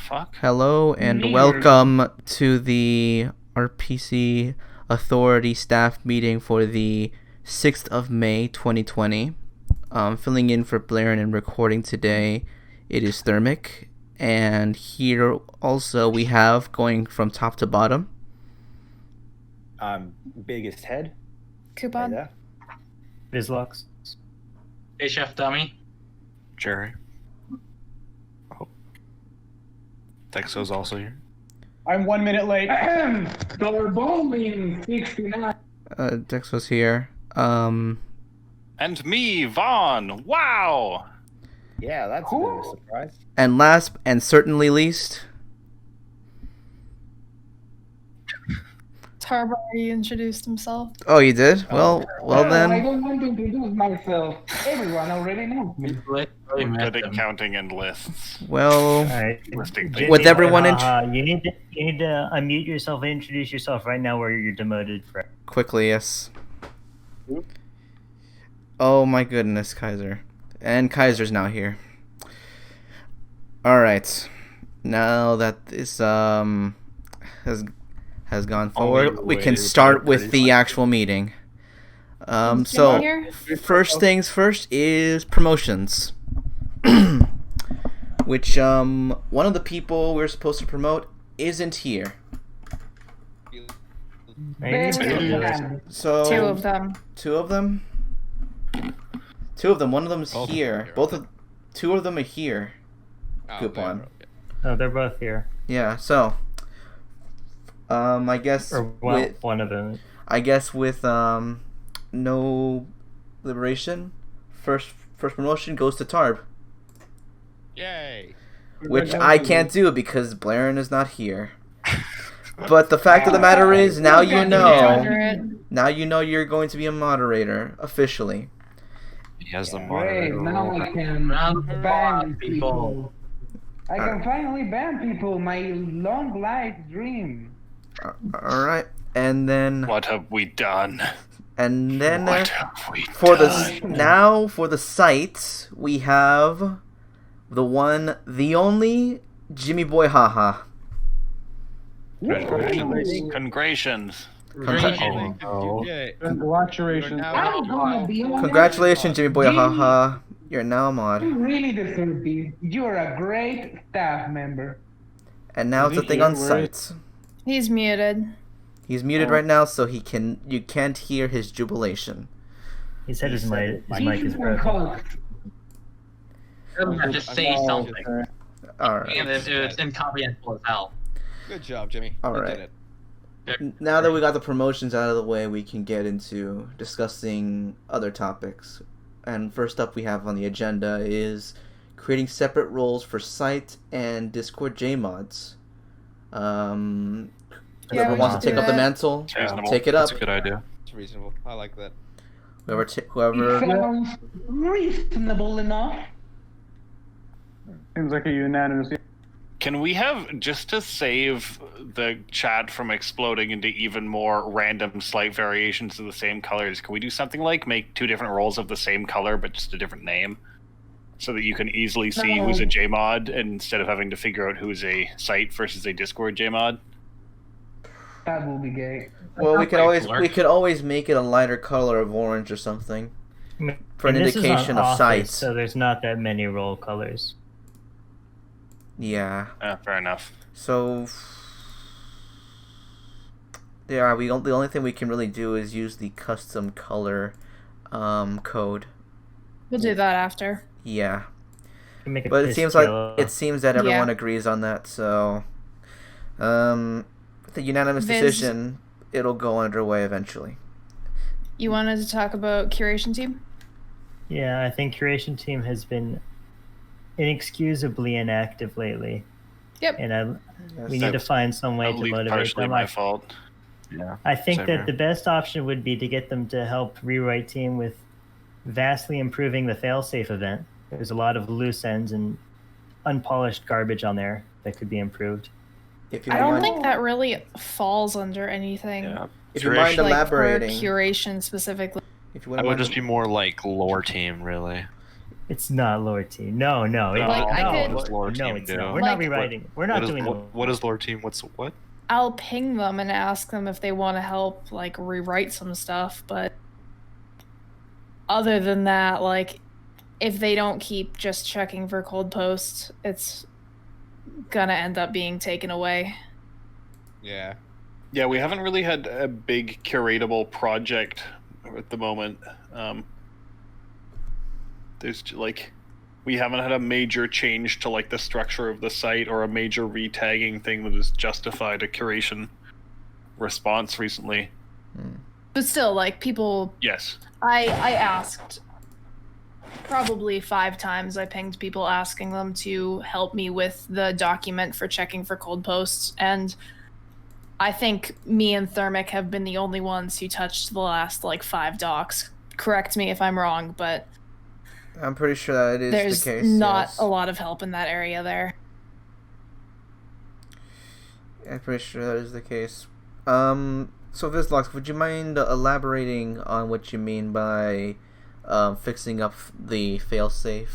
fuck? Hello and welcome to the RPC Authority staff meeting for the 6th of May 2020. Filling in for Blaren and recording today, it is Thermic. And here also we have, going from top to bottom, biggest head. Coupon. Bizlux. Hey, Chef Dummy. Jerry. Oh. Texo's also here. I'm 1 minute late. Dollar bowling 69. Dex was here. And me, Vaughn. Wow. Yeah, that's a bit of a surprise. And last and certainly least, Tarbar already introduced himself. oh, you did? Well I then. don't want to introduce myself. Everyone already knows me. We're good at counting and lists. Well, Alright. Listing Jimmy, with everyone in. you need to unmute yourself and introduce yourself right now where you're demoted for. Quickly, yes. Oh my goodness, Kaiser. And Kaiser's now here. Alright. Now that this has gone forward, we can start with the actual meeting. So first things first is promotions. Which one of the people we're supposed to promote isn't here. So Two of them. Two of them? Two of them. One of them's here. Two of them are here. Coupon. Oh, they're both here. Yeah, so I guess Or one of them. I guess with no liberation, first promotion goes to Tarb. Yay. Which I can't do because Blaren is not here. But the fact of the matter is, now you know. Now you know you're going to be a moderator officially. He has the Great, moderator. now I can ban people. I can finally ban people, my long life dream. Alright, and then What have we done? and then What have we for done? for the site we have the one, the only Jimmy Boy Haha. Congratulations. Congratulations. Congratulations. I'm gonna be on Congratulations, Jimmy Boy Haha. You're now a mod. You really deserve this. You're a great staff member. And now it's a thing on site. He's muted. He's muted right now, so you can't hear his jubilation. He said his mic is broken. Just say something. Alright. And it's incomprehensible as hell. Good job, Jimmy. Alright. Now that we got the promotions out of the way, we can get into discussing other topics. And first up we have on the agenda is creating separate roles for site and Discord JMods. Whoever wants to take up the mantle, take it up. That's a good idea. It's reasonable. I like that. Whoever. Sounds reasonable enough. Seems like a unanimous. Can we have, just to save the chat from exploding into even more random slight variations of the same colors, can we do something like make two different roles of the same color but just a different name? So that you can easily see who's a JMod instead of having to figure out who's a site versus a Discord JMod? That will be gay. Well, we could always make it a lighter color of orange or something for an indication of sites. So there's not that many role colors. Yeah. Fair enough. So yeah, the only thing we can really do is use the custom color code. We'll do that after. Yeah. Make But it seems that everyone agrees on that, so with the unanimous decision, it'll go underway eventually. You wanted to talk about curation team? Yeah, I think curation team has been inexcusably inactive lately. Yep. And we need to find some way to motivate partially them. my fault. Yeah. I think Same that here. the best option would be to get them to help rewrite team with vastly improving the failsafe event. There's a lot of loose ends and unpolished garbage on there that could be improved. If you I don't mind, think that really falls under anything. Yeah. if you mind Like elaborating, for curation specifically. if you That wouldn't would mind, just be more like lore team, really. It's not lore team. No. Like, I could- What does lore No, team it's do? not. We're Like- not rewriting. We're not doing. What is lore team? What's what? I'll ping them and ask them if they want to help, like, rewrite some stuff, but other than that, like, if they don't keep just checking for cold posts, it's gonna end up being taken away. Yeah. Yeah, we haven't really had a big curatable project at the moment. There's like, we haven't had a major change to like the structure of the site or a major retagging thing that has justified a curation response recently. But still, like, people, Yes. I asked probably 5 times. I pinged people asking them to help me with the document for checking for cold posts, and I think me and Thermic have been the only ones who touched the last, like, 5 docs. Correct me if I'm wrong, but I'm pretty sure that is there's the case. not yes. a lot of help in that area there. I'm pretty sure that is the case. So Vizlox, would you mind elaborating on what you mean by fixing up the failsafe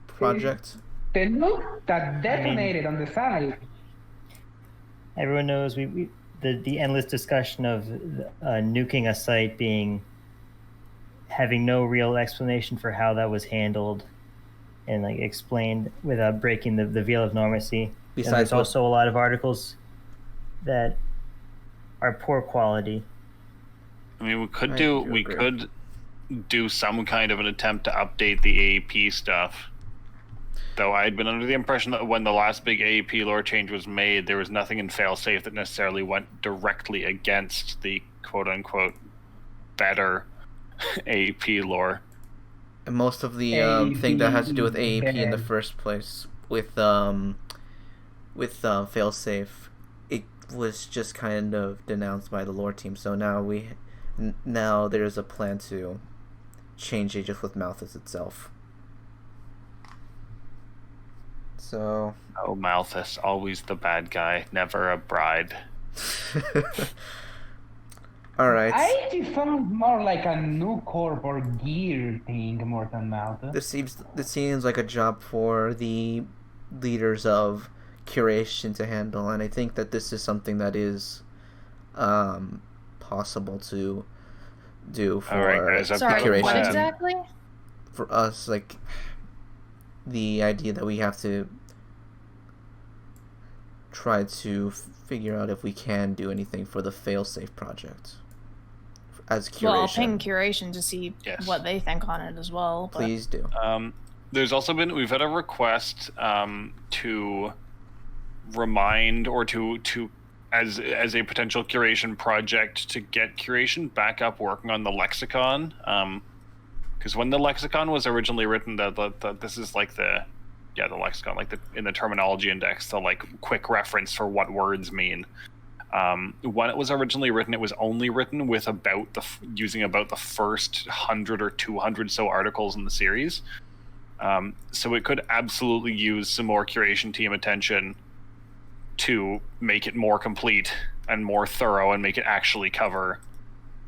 project? The nuke that detonated on the side. Everyone knows the endless discussion of nuking a site having no real explanation for how that was handled and like explained without breaking the veil of normacy. And Besides there's what- also a lot of articles that are poor quality. I mean, we could I do do we agree. could do some kind of an attempt to update the AAP stuff. Though I'd been under the impression that when the last big AAP lore change was made, there was nothing in failsafe that necessarily went directly against the quote-unquote better AAP lore. And most of the thing that has to do with AAP in the first place with failsafe, it was just kind of denounced by the lore team. So now there's a plan to change it just with Malthus itself. So Oh, Malthus, always the bad guy, never a bride. all right. I actually found more like a new corp or gear thing more than Malta. This seems like a job for the leaders of curation to handle, and I think that this is something that is possible to do for All right, guys, I've got Sorry, a what plan. exactly? for us. Like the idea that we have to try to figure out if we can do anything for the failsafe project as curation. Well, I'll ping curation to see Yes. what they think on it as well. But Please do. There's also we've had a request to remind or to as a potential curation project to get curation back up working on the lexicon. Because when the lexicon was originally written, that this is like the lexicon, like in the terminology index, the like quick reference for what words mean. When it was originally written, it was only written with using about the first 100 or 200 so articles in the series. So it could absolutely use some more curation team attention to make it more complete and more thorough and make it actually cover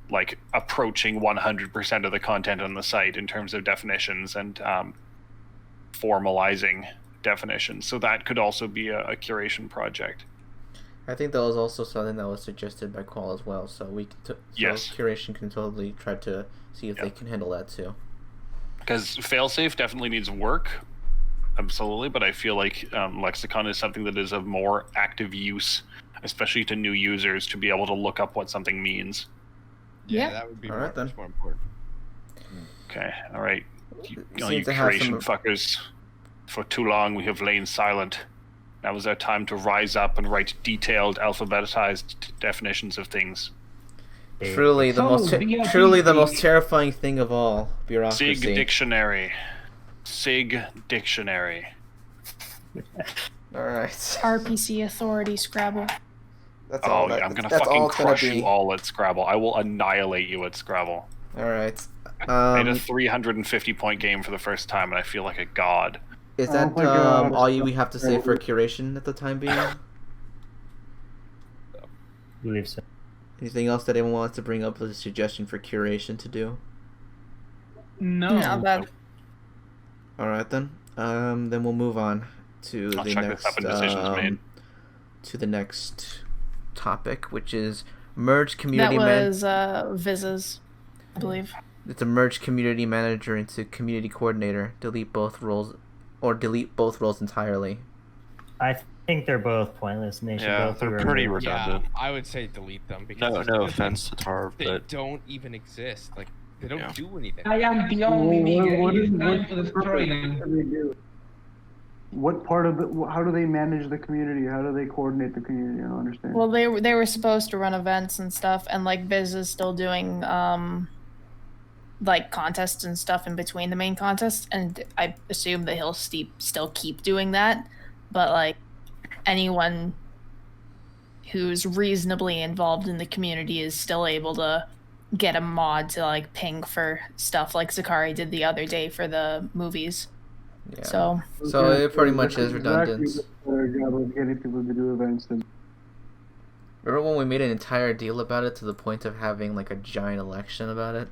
like approaching 100% of the content on the site in terms of definitions and formalizing definitions. So that could also be a curation project. I think that was also something that was suggested by Qual as well. So Yes. curation can totally try to see if they can handle that too. Because failsafe definitely needs work, absolutely, but I feel like lexicon is something that is of more active use, especially to new users, to be able to look up what something means. Yeah, Yeah. that would be All right, then. much more important. Okay, all right. You Seems to have curation fuckers, for too long we have lain silent. Now is our time to rise up and write detailed, alphabetized definitions of things. Truly the most terrifying thing of all, bureaucracy. Sig dictionary. Sig dictionary. All right. RPC authority Scrabble. That's all. Oh, yeah, I'm gonna that's fucking all it's gonna crush be. you all at Scrabble. I will annihilate you at Scrabble. All right. I made a 350-point game for the first time, and I feel like a god. Is Oh that my God. all we have to say for curation at the time being? I believe so. Anything else that anyone wants to bring up as a suggestion for curation to do? No. Not bad. All right then. Then we'll move on to I'll the check next this up and decisions made. to the next topic, which is merge That community was Viz's, I believe. It's a merge community manager into community coordinator. Delete both roles, or delete both roles entirely. I think they're both pointless, and they should Yeah, both be they're pretty removed. redundant. Yeah, I would say delete them because No offense to Tarv, they but don't even exist. Like they don't Yeah. do anything. I am the only nigga. What It is is- time what's to the destroy purpose? them. What do they do? What part of the? How do they manage the community? How do they coordinate the community? I don't understand. Well, they were supposed to run events and stuff, and like Viz is still doing like contests and stuff in between the main contests, and I assume that he'll still keep doing that. But like anyone who's reasonably involved in the community is still able to get a mod to like ping for stuff like Zakari did the other day for the movies. Yeah. So So it pretty much is Exactly redundant. a better job of getting people to do events than. Remember when we made an entire deal about it to the point of having like a giant election about it?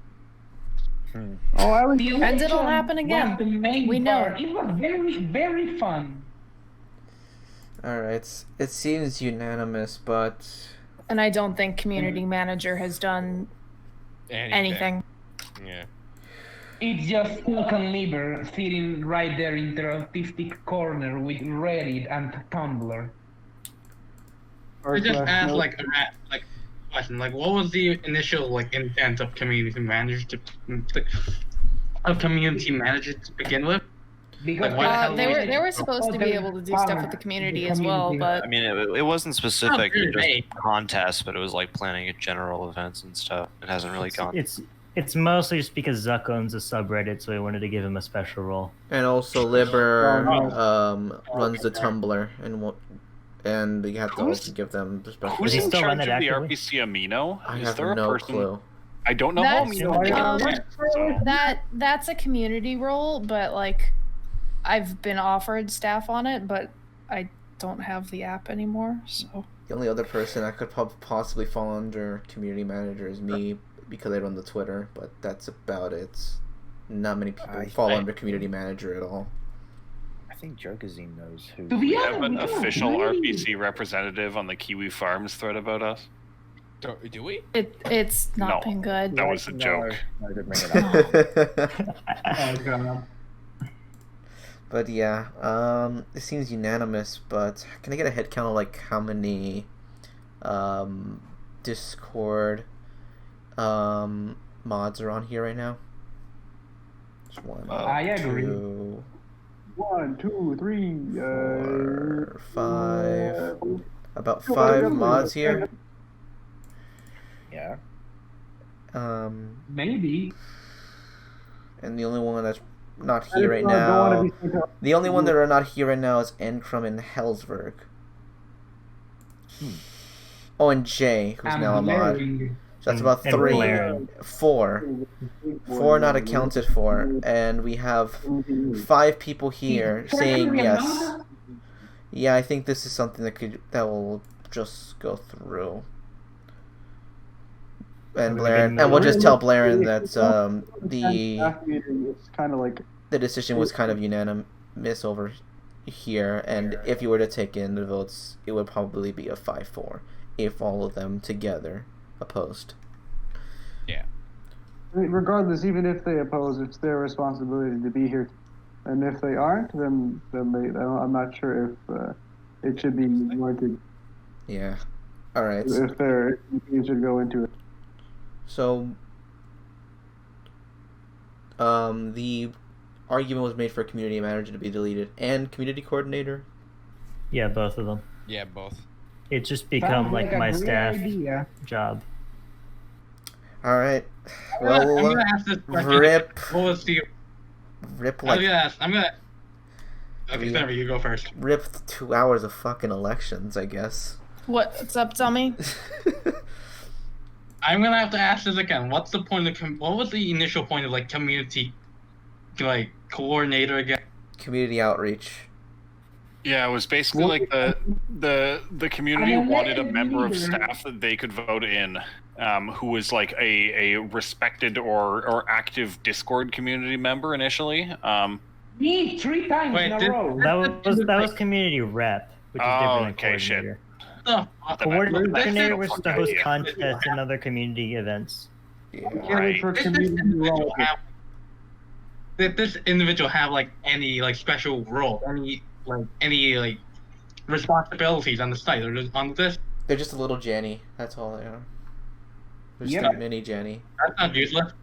Oh, I was. The And it'll election happen again. was the main We know. part. It was very, very fun. Alright, it seems unanimous, but and I don't think community manager has done anything. Yeah. It's just Falcon Lieber sitting right there in the artistic corner with Reddit and Tumblr. I just asked like a question, like what was the initial like intent of community manager to begin with? Because Like, why the hell They were supposed to be able to do stuff with the community as well, but I mean, it wasn't specific to very just vague. contests, but it was like planning at general events and stuff. It hasn't really gone. It's mostly just because Zuck owns a subreddit, so I wanted to give him a special role. and also Liber runs the Tumblr and you have to also give them the special. Who's he in still run charge it of the actively? RPC Amino? I Is have there a no person? clue. I don't know how That's, Amino works, so. that's a community role, but like I've been offered staff on it, but I don't have the app anymore, so The only other person I could possibly fall under community manager is me because I run the Twitter, but that's about it. Not many people fall under community manager at all. I think Jokazine knows who. To be We have honest, an we don't official really- RPC representative on the Kiwi Farms thread about us. Do we? it's not No. been good. That was a joke. No, to bring it up. Oh god. But yeah, it seems unanimous, but can I get a head count of like how many Discord mods are on here right now? Just one, I agree. 2, 1, 2, 3, 4, 5. About 5 mods here. Yeah. Maybe. And the only one that's not here right now. The only one that are not here right now is Enkrum and Hellsberg. Oh, and Jay, who's now a mod. glaring. So that's about And 3, Blaren. 4. 4 not accounted for, and we have 5 people here saying Technically, yes. another- Yeah, I think this is something that will just go through. And Blaren, and we'll just tell Blaren that It's kind of like. the decision was kind of unanimous over here, and if you were to take in the votes, it would probably be a 5-4 if all of them together opposed. Regardless, even if they oppose, it's their responsibility to be here. And if they aren't, then I'm not sure if it should be warranted. Yeah. All right. If their team should go into it. So, the argument was made for community manager to be deleted and community coordinator. Yeah, both of them. Yeah, both. It's just become Sounds like a my great staff idea. job. All right. I'm Well, gonna ask this question. rip, What was the? rip I'm like gonna ask. I'm gonna. Okay, Yeah. Trevor, you go first. rip 2 hours of fucking elections, I guess. What's up, Tommy? I'm gonna have to ask this again. What's the point of what was the initial point of like community, like coordinator again? Community outreach. Yeah, it was basically like the community I mean, wanted a let it member of be. staff that they could vote in, who was like a respected or active Discord community member initially. Me 3 times Wait, in a did- row. That was community rep, which is different than okay, shit. coordinator. Oh, Coordinator was fucking to host idea. contests and other community events. Yeah. Right. For Does community role. did this individual have like any like special role, any like responsibilities on the site or just on this? They're just a little Jenny. That's all they are. They're just Yep. a mini Jenny. That's not useless.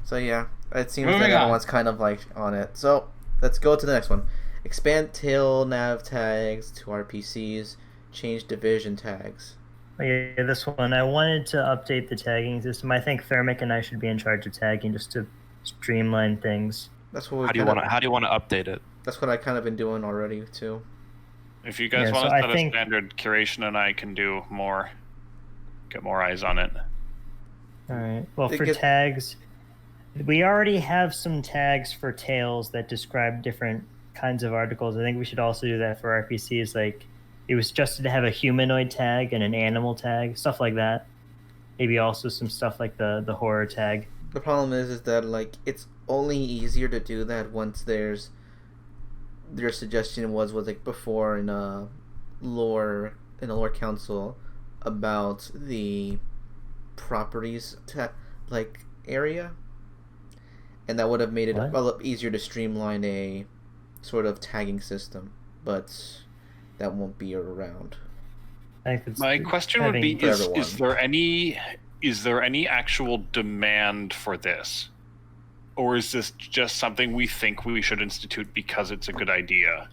So yeah, it seems Moving like on. everyone's kind of like on it. So let's go to the next one. Expand tail nav tags to RPCs. Change division tags. Oh, yeah, this one. I wanted to update the tagging system. I think Thermic and I should be in charge of tagging just to streamline things. That's what we How do you want to update it? That's what I kind of been doing already too. If you guys Yeah, want so to I set think- a standard, curation and I can do more. Get more eyes on it. All right. Well, They for get- tags, we already have some tags for tails that describe different kinds of articles. I think we should also do that for RPCs. Like, it was just to have a humanoid tag and an animal tag, stuff like that. Maybe also some stuff like the horror tag. The problem is that like it's only easier to do that once their suggestion was like before in a lore council about the properties like area, and that would have made it What? a lot easier to streamline a sort of tagging system, but that won't be around. I think it's My question would be: For everyone. is there any actual demand for this, or is this just something we think we should institute because it's a good idea?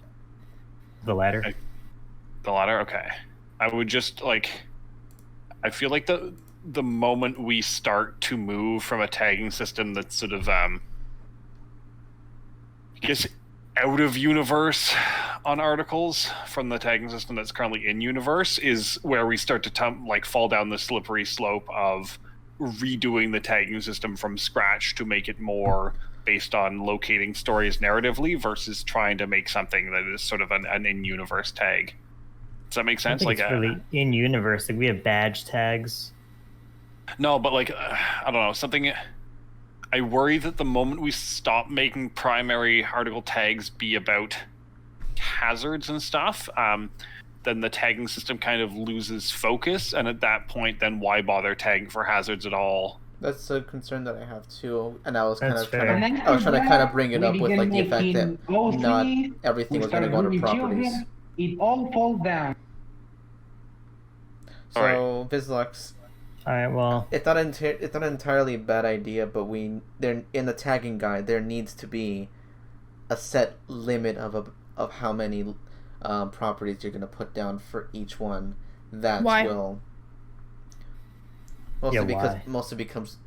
the latter. The latter, okay. I would just like. I feel like the moment we start to move from a tagging system that's sort of I guess out of universe on articles from the tagging system that's currently in universe is where we start to fall down the slippery slope of redoing the tagging system from scratch to make it more based on locating stories narratively versus trying to make something that is sort of an in-universe tag. Does that make I sense? think it's really in universe. Like, we have badge tags. No, but like I don't know, something. I worry that the moment we stop making primary article tags be about hazards and stuff, then the tagging system kind of loses focus, and at that point, then why bother tagging for hazards at all? That's a concern that I have too, and I was kind That's of fair. trying And to, after I was trying to that, kind of bring it up we with like the began fact that making all not three, everything we was going to started go to doing properties. children, it all falls down. So Vizlux, All right. Well, it's not entirely a bad idea, but there in the tagging guide there needs to be a set limit of how many properties you're going to put down for each one. That Why? will mostly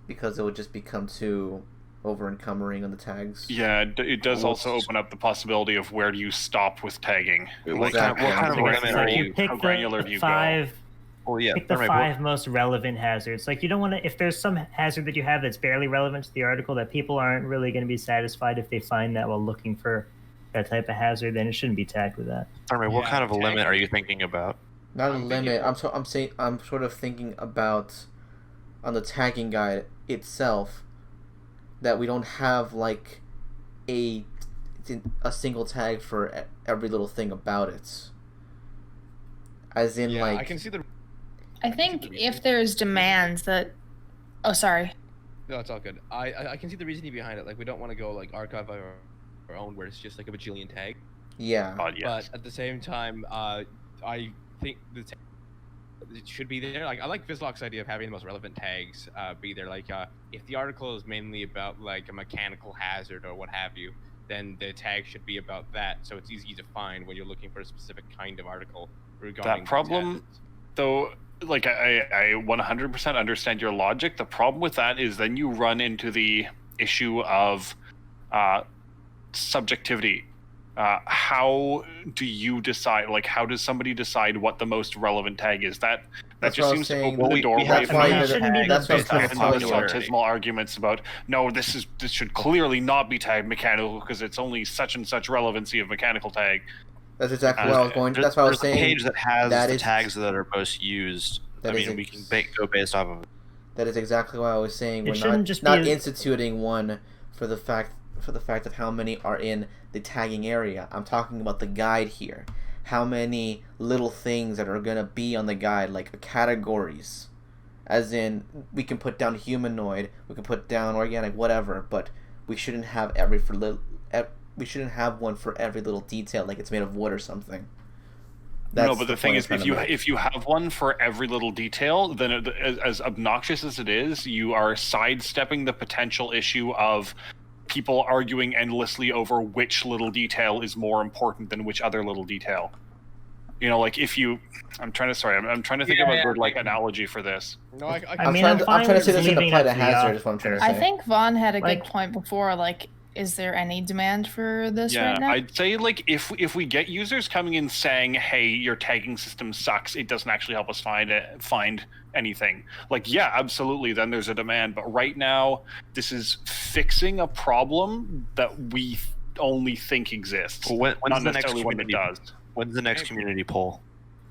because it would just become too over encumbering on the tags. Yeah, it does also open up the possibility of where do you stop with tagging? What Exactly. kind of Like, limit how are do you? you pick how granular do the you five. Well, yeah. Pick the Thermic, five most relevant hazards. Like, you don't want to. If there's some hazard that you have that's barely relevant to the article that people aren't really going to be satisfied if they find that while looking for that type of hazard, then it shouldn't be tagged with that. Thermic, what Yeah, kind of a limit tagging. are you thinking about? Not a I'm limit. thinking- I'm sort of thinking about on the tagging guide itself that we don't have like a single tag for every little thing about it. As in, Yeah, like I can see the. I think if there's demands that. Oh, sorry. No, it's all good. I can see the reasoning behind it. Like, we don't want to go like archive our own, where it's just like a bajillion tag. yeah, Yes. But at the same time, I think it should be there. Like, I like Vizlock's idea of having the most relevant tags be there. Like, if the article is mainly about like a mechanical hazard or what have you, then the tag should be about that, so it's easy to find when you're looking for a specific kind of article regarding That these problem, hazards. though, like I 100% understand your logic. The problem with that is then you run into the issue of subjectivity. How do you decide? Like, how does somebody decide what the most relevant tag is? That That's just what I seems was to saying. open the we doorway have for why it you're- shouldn't be that's what I was and trying to these tell you. artismal arguments about no, this should clearly not be tagged mechanical because it's only such and such relevancy of mechanical tag. That's exactly what I was going. That's what I was There's a saying. page that has that the is- tags that are most used. That I is mean, we can ex- go based off of it. That is exactly what I was saying. It We're shouldn't not just not be a- instituting one for the fact for the fact of how many are in the tagging area. I'm talking about the guide here. How many little things that are gonna be on the guide, like categories. As in, we can put down humanoid, we can put down organic, whatever, but we shouldn't have we shouldn't have one for every little detail, like it's made of wood or something. No, but the thing is, if you have one for every little detail, then as obnoxious as it is, you are sidestepping the potential issue of people arguing endlessly over which little detail is more important than which other little detail. You know, like if you, I'm trying to think of a good analogy for this. No, I'm trying to say this doesn't apply to Hazard. Is what I'm trying to say. I think Vaughn had a good point before. Like, is there any demand for this right now? I'd say like if we get users coming in saying, "Hey, your tagging system sucks. It doesn't actually help us find anything." Like, yeah, absolutely. Then there's a demand. But right now, this is fixing a problem that we only think exists. Well, when's not the next necessarily one that does. When's the next community poll?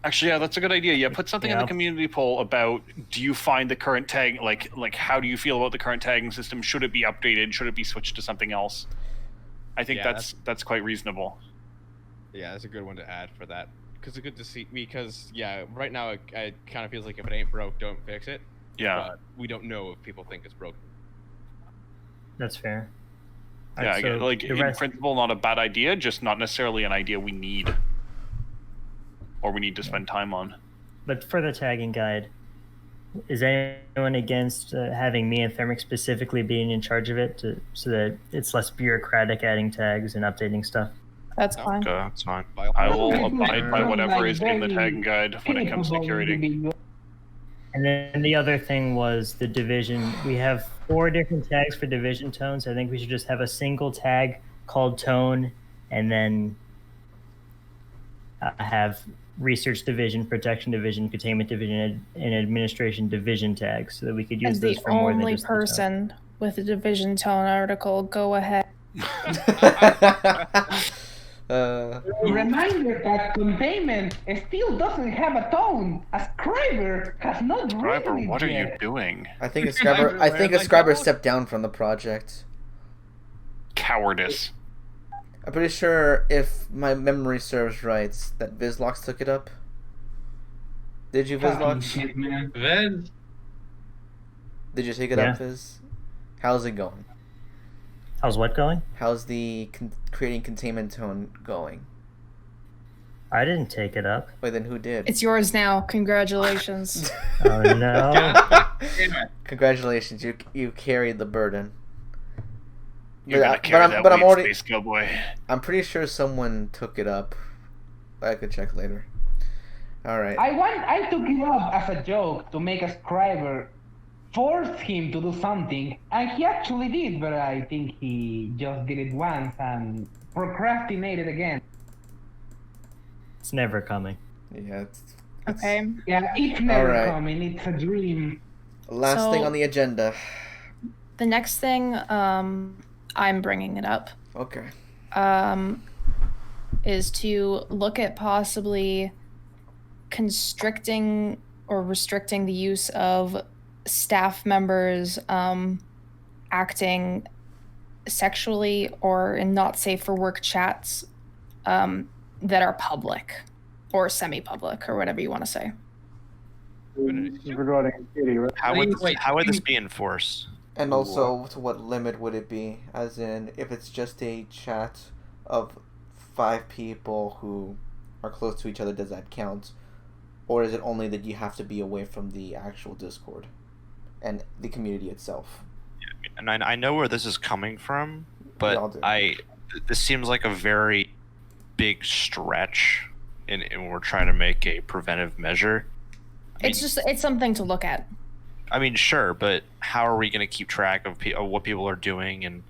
Actually, yeah, that's a good idea. Yeah, put something in the community poll about, do you find the current tag, like how do you feel about the current tagging system? Should it be updated? Should it be switched to something else? I think that's quite reasonable. Yeah, that's a good one to add for that. Because it's good to see, because right now it kind of feels like if it ain't broke, don't fix it. Yeah. But we don't know if people think it's broken. That's fair. Yeah, I get, like in principle, not a bad idea, just not necessarily an idea we need. Or we need to spend time on. But for the tagging guide, is anyone against having me and Thermic specifically being in charge of it so that it's less bureaucratic adding tags and updating stuff? That's fine. Okay, that's fine. I will abide by whatever is in the tagging guide when it comes to curating. And then the other thing was the division. We have 4 different tags for division tones. I think we should just have a single tag called tone, and then have research division, protection division, containment division, and administration division tags, so that we could use those for more than just the tone. As the only person with a division tone article, go ahead. Reminder that containment still doesn't have a tone. A scriber has not written it what are you yet. doing? I think a scriber stepped down from the project. Cowardice. I'm pretty sure, if my memory serves right, that Vizlox took it up. Did you, Vizlox? Shit, man. Viz? Did you take it up, Viz? How's it going? How's what going? How's the creating containment tone going? I didn't take it up. Wait, then who did? It's yours now. Congratulations. Oh no! Congratulations, you carried the burden. You're gonna carry that weight, Space Cowboy. I'm pretty sure someone took it up. I could check later. All right. I took it up as a joke to make a scriber force him to do something, and he actually did, but I think he just did it once and procrastinated again. It's never coming. Yeah. Okay. Yeah, it's never coming. It's a dream. Last thing on the agenda. The next thing, I'm bringing it up. Okay. Is to look at possibly constricting or restricting the use of staff members acting sexually or in not safe for work chats that are public or semi-public or whatever you want to say. Regarding Katie, right? How would this be enforced? And also, to what limit would it be? As in, if it's just a chat of 5 people who are close to each other, does that count? Or is it only that you have to be away from the actual Discord and the community itself? And I know where this is coming from, but this seems like a very big stretch, and we're trying to make a preventive measure. It's something to look at. I mean, sure, but how are we going to keep track of what people are doing and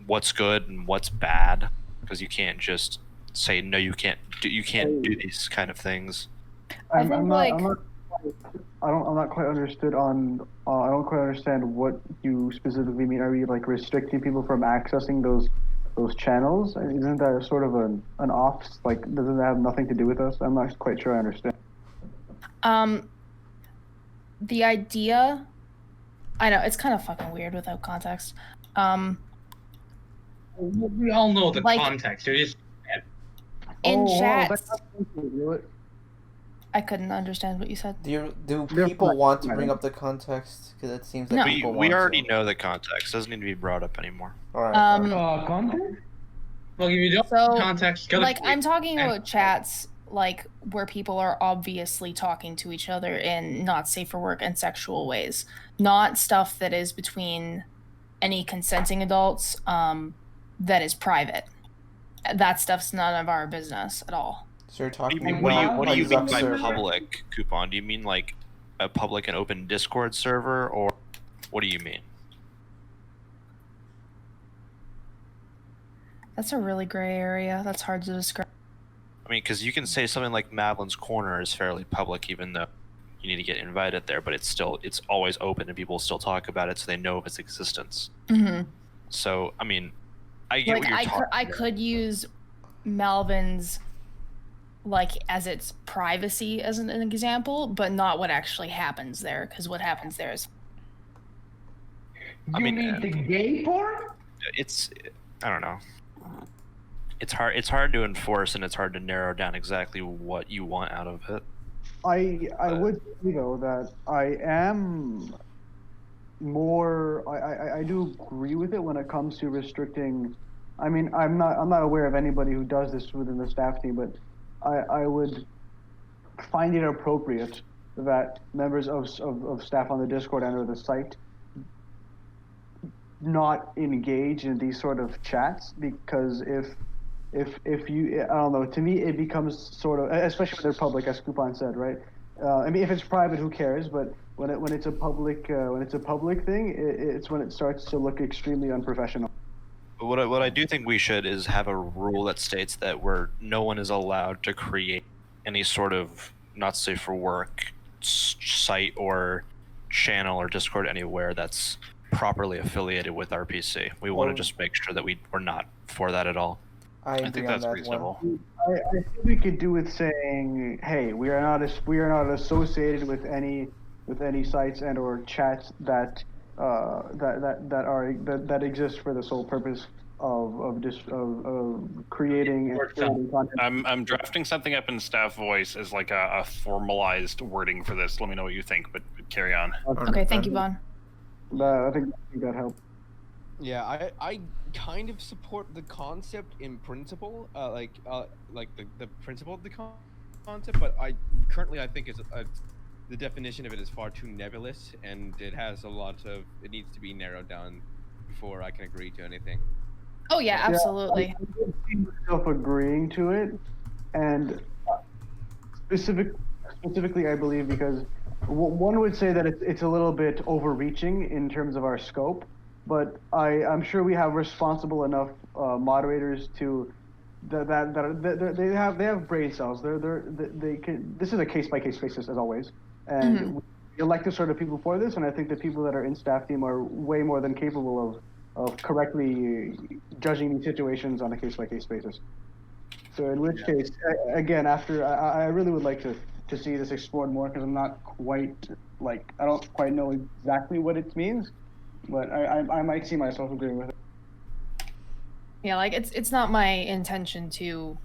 what's good and what's bad? Because you can't just say no. You can't do these kind of things. I'm not quite understood on. I don't quite understand what you specifically mean. Are you like restricting people from accessing those channels? Isn't that sort of an off? Like, doesn't that have nothing to do with us? I'm not quite sure I understand. The idea, I know it's kind of fucking weird without context. We all know the Like- context. They're just In chat, that's not do it. I couldn't understand what you said. Do They're people fine. want to bring up the context? Because it seems like No. people We want already to. know the context. It doesn't need to be brought up anymore. All right. Content? well, if you don't So, know context. Gotta Like, I'm talking and- about chats, like, where people are obviously talking to each other in not safe for work and sexual ways. Not stuff that is between any consenting adults, that is private. That stuff's none of our business at all. So you're What talking do you, about what do you mean by server. public, Coupon? Do you mean like a public and open Discord server, or what do you mean? That's a really gray area. That's hard to describe. I mean, because you can say something like Madeline's Corner is fairly public, even though you need to get invited there, but it's always open and people still talk about it, so they know of its existence. Mm-hmm. So, I mean, I get Like, what you're talking I about. could use Malvin's, like, as its privacy as an example, but not what actually happens there, because what happens there is I You mean, mean the gay porn? It's, I don't know. It's hard to enforce, and it's hard to narrow down exactly what you want out of it. I would say though that I am more I do agree with it when it comes to restricting. I mean, I'm not aware of anybody who does this within the staff team, but I would find it appropriate that members of staff on the Discord and or the site not engage in these sort of chats, because if you, I don't know, to me it becomes sort of, especially when they're public, as Coupon said, right? I mean, if it's private, who cares? But when it's a public thing, it's when it starts to look extremely unprofessional. But what I do think we should is have a rule that states that no one is allowed to create any sort of not safe for work site or channel or Discord anywhere that's properly affiliated with RPC. We want to just make sure that we're not for that at all. I agree think on that's that reasonable. one. I think we could do with saying, hey, we are not associated with any sites and or chats that exist for the sole purpose of creating and creating content. I'm drafting something up in staff voice as like a formalized wording for this. Let me know what you think, but carry on. okay. Thank you, Vaughn. I think that helped. Yeah, I kind of support the concept in principle, like the principle of the concept, but I think the definition of it is far too nebulous, and it needs to be narrowed down before I can agree to anything. Oh yeah, absolutely. I could see myself agreeing to it, and specifically, I believe because one would say that it's a little bit overreaching in terms of our scope, but I'm sure we have responsible enough moderators to they have brain cells. They can. This is a case by case basis as always, and we elect the sort of people for this, and I think the people that are in staff team are way more than capable of correctly judging these situations on a case by case basis. So in which case, again, I really would like to see this explored more, because I'm not quite I don't quite know exactly what it means, but I might see myself agreeing with it. Yeah, like it's not my intention to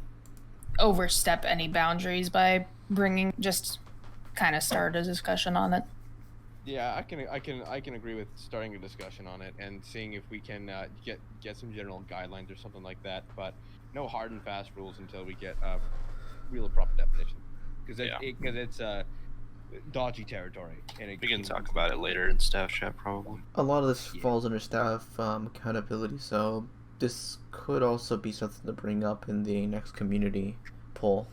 overstep any boundaries by just kind of start a discussion on it. Yeah, I can agree with starting a discussion on it and seeing if we can get some general guidelines or something like that, but no hard and fast rules until we get a real and proper definition, because it's dodgy territory. And We can talk about it later in staff chat, probably. A lot of this falls under staff accountability, so this could also be something to bring up in the next community poll.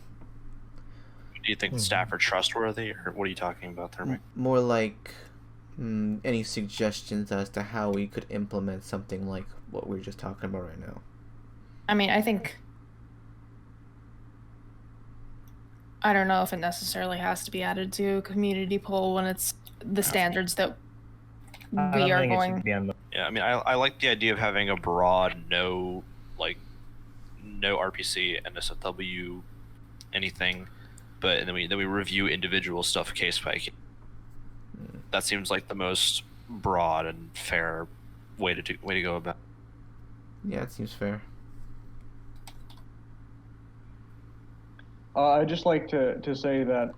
Do you think the staff are trustworthy, or what are you talking about there, Mike? More like any suggestions as to how we could implement something like what we're just talking about right now. I mean, I don't know if it necessarily has to be added to a community poll when it's the standards that we are going. Yeah, I mean, I like the idea of having a broad no RPC, NSFW, anything, and then we review individual stuff case by case. That seems like the most broad and fair way to go about. Yeah, it seems fair. I'd just like to say that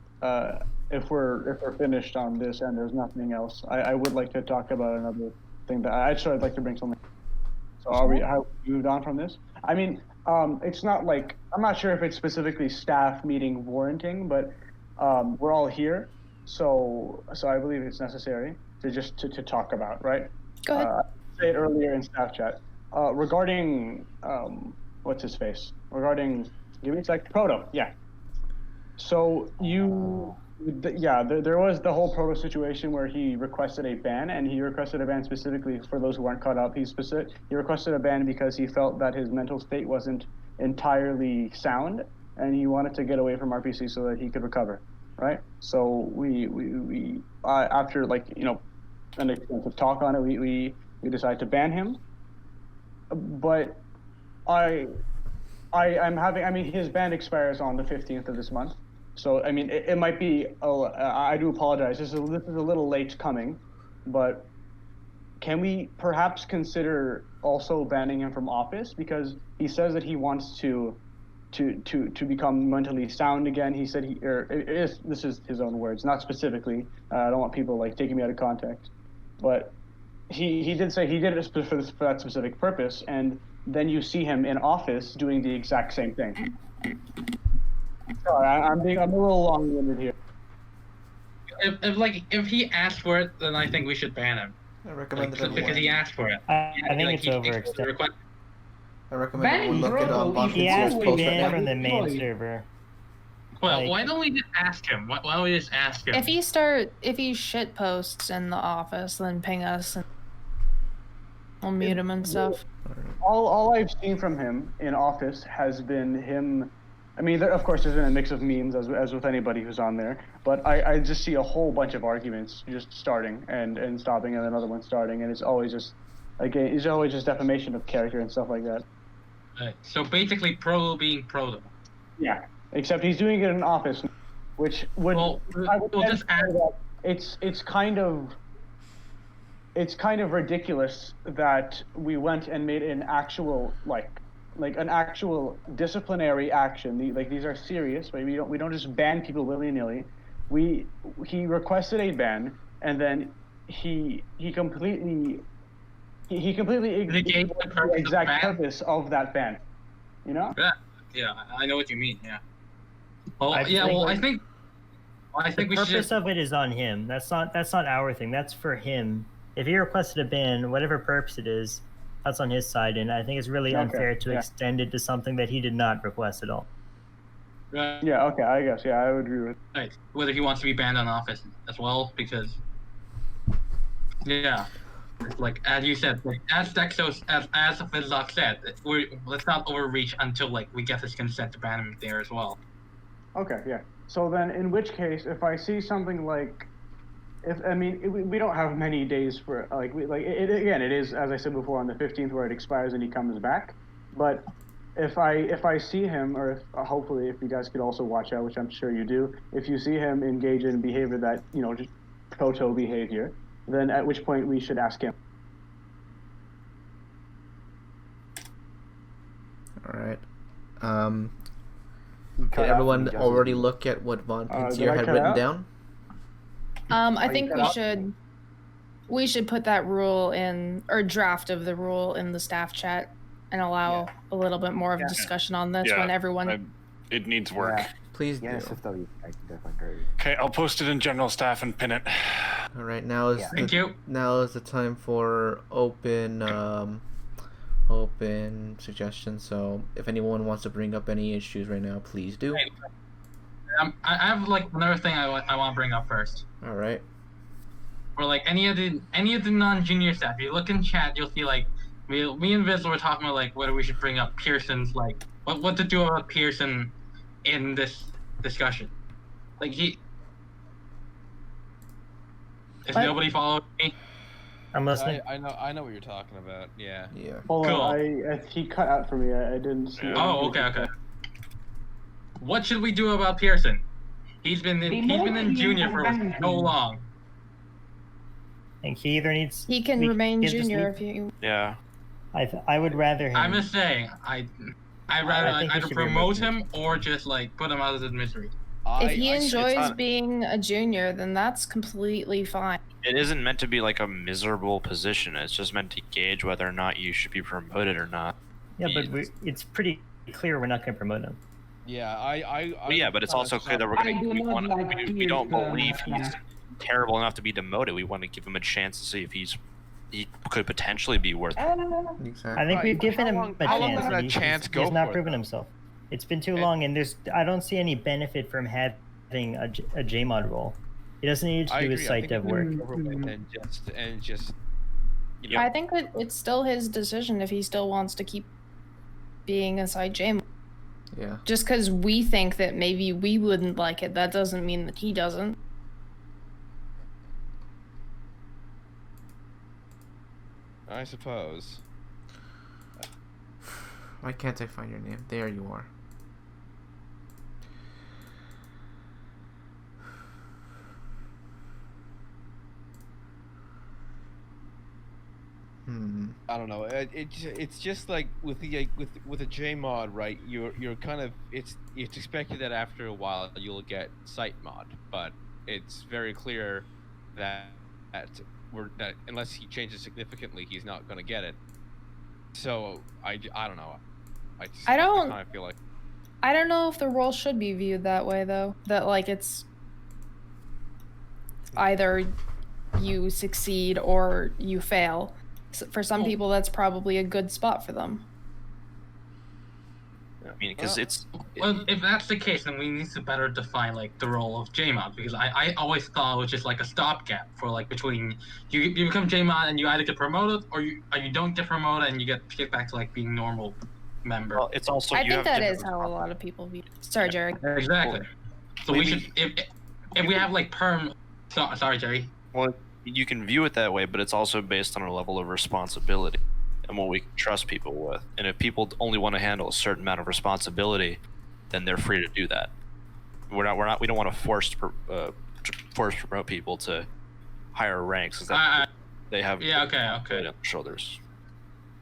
if we're finished on this and there's nothing else, I would like to talk about another thing that I'd like to bring something. So have we moved on from this? I mean, it's not like, I'm not sure if it's specifically staff meeting warranting, but we're all here, so I believe it's necessary to talk about, right? Go ahead. I said earlier in staff chat regarding what's his face? Regarding, give me a sec, Proto, yeah. So there was the whole Proto situation where he requested a ban, and he requested a ban specifically for those who aren't caught up. He requested a ban because he felt that his mental state wasn't entirely sound, and he wanted to get away from RPC so that he could recover, right? So we after an extensive talk on it, we decided to ban him, but his ban expires on the 15th of this month. So, I mean, it might be, I do apologize. This is a little late coming, but can we perhaps consider also banning him from office? Because he says that he wants to become mentally sound again. He said this is his own words, not specifically. I don't want people taking me out of context, but he did say he did it for that specific purpose, and then you see him in office doing the exact same thing. Sorry, I'm a little long-winded here. If he asked for it, then I think we should ban him. I recommend because he asked for it. I think it's overextended. I recommend Banning we look it up Proto on if He It's asked Pinterest to post right ban now. from the main Employee. server. Well, why don't we just ask him? Why don't we just ask him? If he shit posts in the office, then ping us and we'll mute him and stuff. All I've seen from him in office has been him. I mean, of course, there's been a mix of memes as with anybody who's on there, but I just see a whole bunch of arguments just starting and stopping, and another one starting, and it's always just defamation of character and stuff like that. Right. So basically, Proto being Proto. Yeah, except he's doing it in office, which would we'll just add that it's kind of ridiculous that we went and made an actual an actual disciplinary action. These are serious, right? We don't just ban people willy-nilly. He requested a ban, and then he completely ignored the exact purpose of that ban. You know? Yeah, I know what you mean. Yeah. Well, I think The we should. purpose of it is on him. That's not our thing. That's for him. If he requested a ban, whatever purpose it is, that's on his side, and I think it's really unfair to extend it to something that he did not request at all. Right. Yeah. Okay. I guess. Yeah, I would agree with. Right. Whether he wants to be banned on office as well, because as you said, as Dexos, as Fizzlock said, let's not overreach until we get his consent to ban him there as well. Okay. Yeah. So then, in which case, if I see something we don't have many days for it is, as I said before, on the 15th where it expires and he comes back. But if I see him, or hopefully if you guys could also watch out, which I'm sure you do, if you see him engage in behavior that just proto behavior, then at which point we should ask him. All right. Did everyone already look at what Von Pincier had written down? I think we should put that rule in, or draft of the rule in the staff chat and allow a little bit more of discussion on this when everyone. It needs work. Please do. SFW, I can definitely agree. Okay, I'll post it in general staff and pin it. All right, now is now is the time for open suggestions. So if anyone wants to bring up any issues right now, please do. I have another thing I want to bring up first. All right. Or any of the non-junior staff. If you look in chat, you'll see me and Viz were talking about whether we should bring up Pearson's what to do about Pearson in this discussion. Is nobody following me? I'm listening. I know what you're talking about. Yeah. Yeah. Hold on, he cut out for me. I didn't see. Oh, okay. What should we do about Pearson? He's been in junior for so long. I think he either needs. He can remain junior if you. Yeah. I would rather him. I'm just saying, I'd rather I think he either should be promote removed. him or just like put him out of his misery. If he it's enjoys not- being a junior, then that's completely fine. It isn't meant to be like a miserable position. It's just meant to gauge whether or not you should be promoted or not. Yeah, but it's pretty clear we're not going to promote him. Yeah, Well, yeah, but it's also clear that we're I gonna. do not like We don't Pearson, believe he's terrible enough to be demoted. We want to give him a chance to see if he could potentially be worth. Exactly. I think we've given him a how long chance. does and that he's- chance he's go not for, proven though? himself. It's been too long, and I don't see any benefit from having a JMod role. He doesn't need to I do his agree. site I dev think work. we over with and just you know. I think that it's still his decision if he still wants to keep being a side J. Yeah. Just because we think that maybe we wouldn't like it, that doesn't mean that he doesn't. I suppose. Why can't I find your name? There you are. I don't know. It's just like with the with a JMod, right? You're kind of it's expected that after a while you'll get site mod, but it's very clear that that unless he changes significantly, he's not going to get it. So I don't know. I don't- kind of feel like I don't know if the role should be viewed that way, though. That, like, it's either you succeed or you fail. For some people, that's probably a good spot for them. I mean, because it's. Well, if that's the case, then we need to better define like the role of JMod, because I always thought it was just like a stopgap for like between you become JMod and you either get promoted or you don't get promoted and you get back to like being normal member. Well, it's also. I you think have that is different- how a lot of people view it. Sorry, Jerry. Exactly. So we Maybe- should if we have like perm. Sorry, Jerry. Well, you can view it that way, but it's also based on a level of responsibility and what we can trust people with. And if people only want to handle a certain amount of responsibility, then they're free to do that. We don't want to force promote people to higher ranks, because they have Yeah. Okay. weight on their shoulders.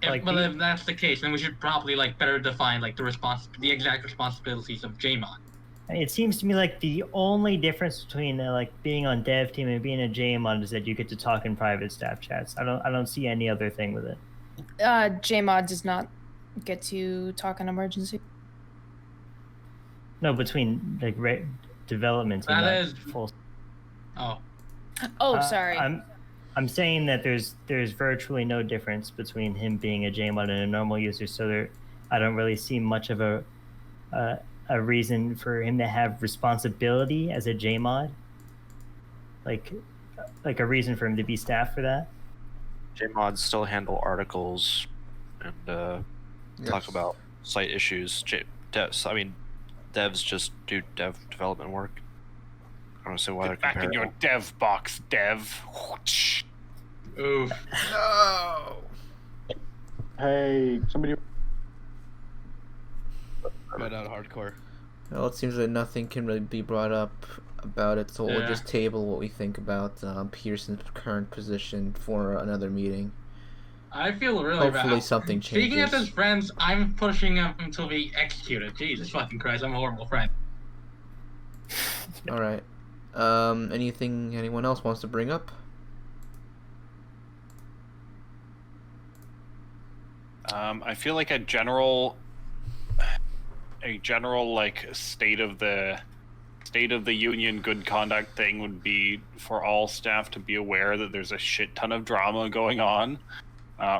Like But the- if that's the case, then we should probably like better define like the exact responsibilities of JMod. It seems to me like the only difference between like being on dev team and being a JMod is that you get to talk in private staff chats. I don't see any other thing with it. JMod does not get to talk on emergency. No, between like development team. That not is- full. Oh. Oh, sorry. I'm saying that there's virtually no difference between him being a JMod and a normal user, so I don't really see much of a reason for him to have responsibility as a JMod. Like a reason for him to be staff for that. JMods still handle articles and talk about site issues. Devs just do dev development work. I don't see why they're Get back in your comparable. dev box, dev. Ooh. No. Hey, somebody. red out hardcore. Well, it seems that nothing can really be brought up about it, so we'll Yeah. just table what we think about Pearson's current position for another meeting. I feel really Hopefully bad. something Speaking of changes. his friends, I'm pushing him to be executed. Jesus fucking Christ, I'm a horrible friend. All right. Anything anyone else wants to bring up? I feel like a general like state of the union good conduct thing would be for all staff to be aware that there's a shit ton of drama going on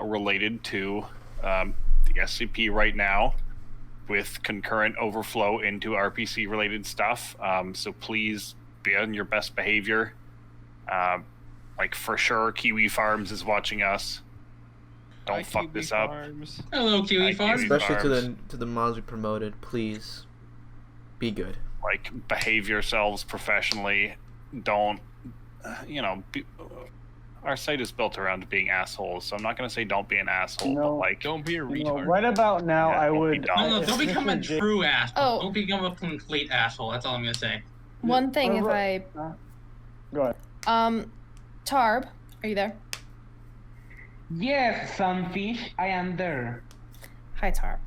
related to the SCP right now, with concurrent overflow into RPC related stuff. So please be on your best behavior. Like for sure, Kiwi Farms is watching us. Don't Hi, fuck Kiwi this up. Farms. Hello, Kiwi Hi, Farm. Kiwi. Especially Farms. to the mods we promoted, please be good. Like, behave yourselves professionally. Don't, our site is built around being assholes, so I'm not going to say don't be an asshole, but No. like, Don't be a You know, retard. right about now, Yeah, I don't be would. dumb. No, don't if become a Mr. J- true asshole. Oh. Don't become a complete asshole. That's all I'm gonna say. One thing, if I Go ahead. Tarb, are you there? Yes, Sunfish, I am there. Hi, Tarp.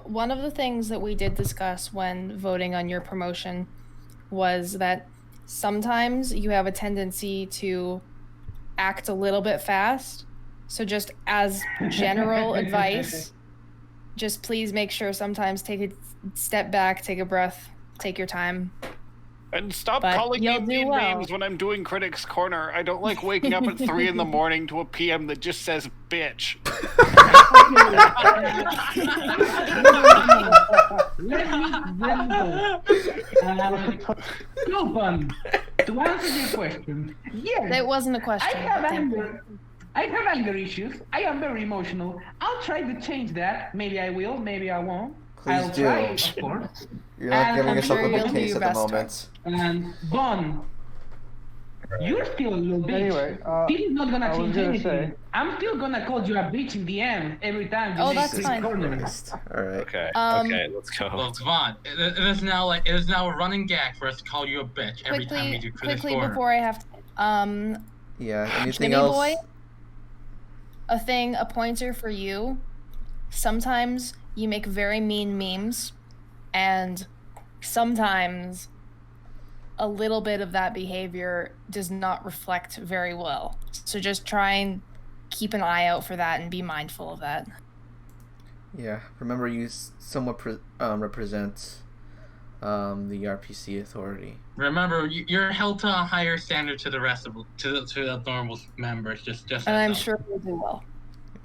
One of the things that we did discuss when voting on your promotion was that sometimes you have a tendency to act a little bit fast. So just as general advice, just please make sure sometimes take a step back, take a breath, take your time. And stop But calling me you'll do mean well. names when I'm doing Critics Corner. I don't like waking up at 3 in the morning to a PM that just says bitch. Coupon, to answer your question, yes, That wasn't a question. I have but thank you. anger. I have anger issues. I am very emotional. I'll try to change that. Maybe I will, maybe I won't. Please I'll do. try, of course. You're not And giving I'm yourself sure a you'll good do case your at the best, moment. And Bon, you're still a little bitch. Anyway, this is not gonna I was change gonna anything. say- I'm still gonna call you a bitch in the end every time you Oh, make that's this fine. corner. All right. Okay. Um, Okay. Let's go. Well, Vaughn, it is now a running gag for us to call you a bitch every time we do Critics quickly Corner. before I have to. Yeah. Anything Jimmy else? boy, a pointer for you. Sometimes you make very mean memes, and sometimes a little bit of that behavior does not reflect very well. So just try and keep an eye out for that and be mindful of that. Yeah. Remember, you somewhat represent the RPC authority. Remember, you're held to a higher standard to the rest of to the normal members. Just And I'm heads up. sure you'll do well.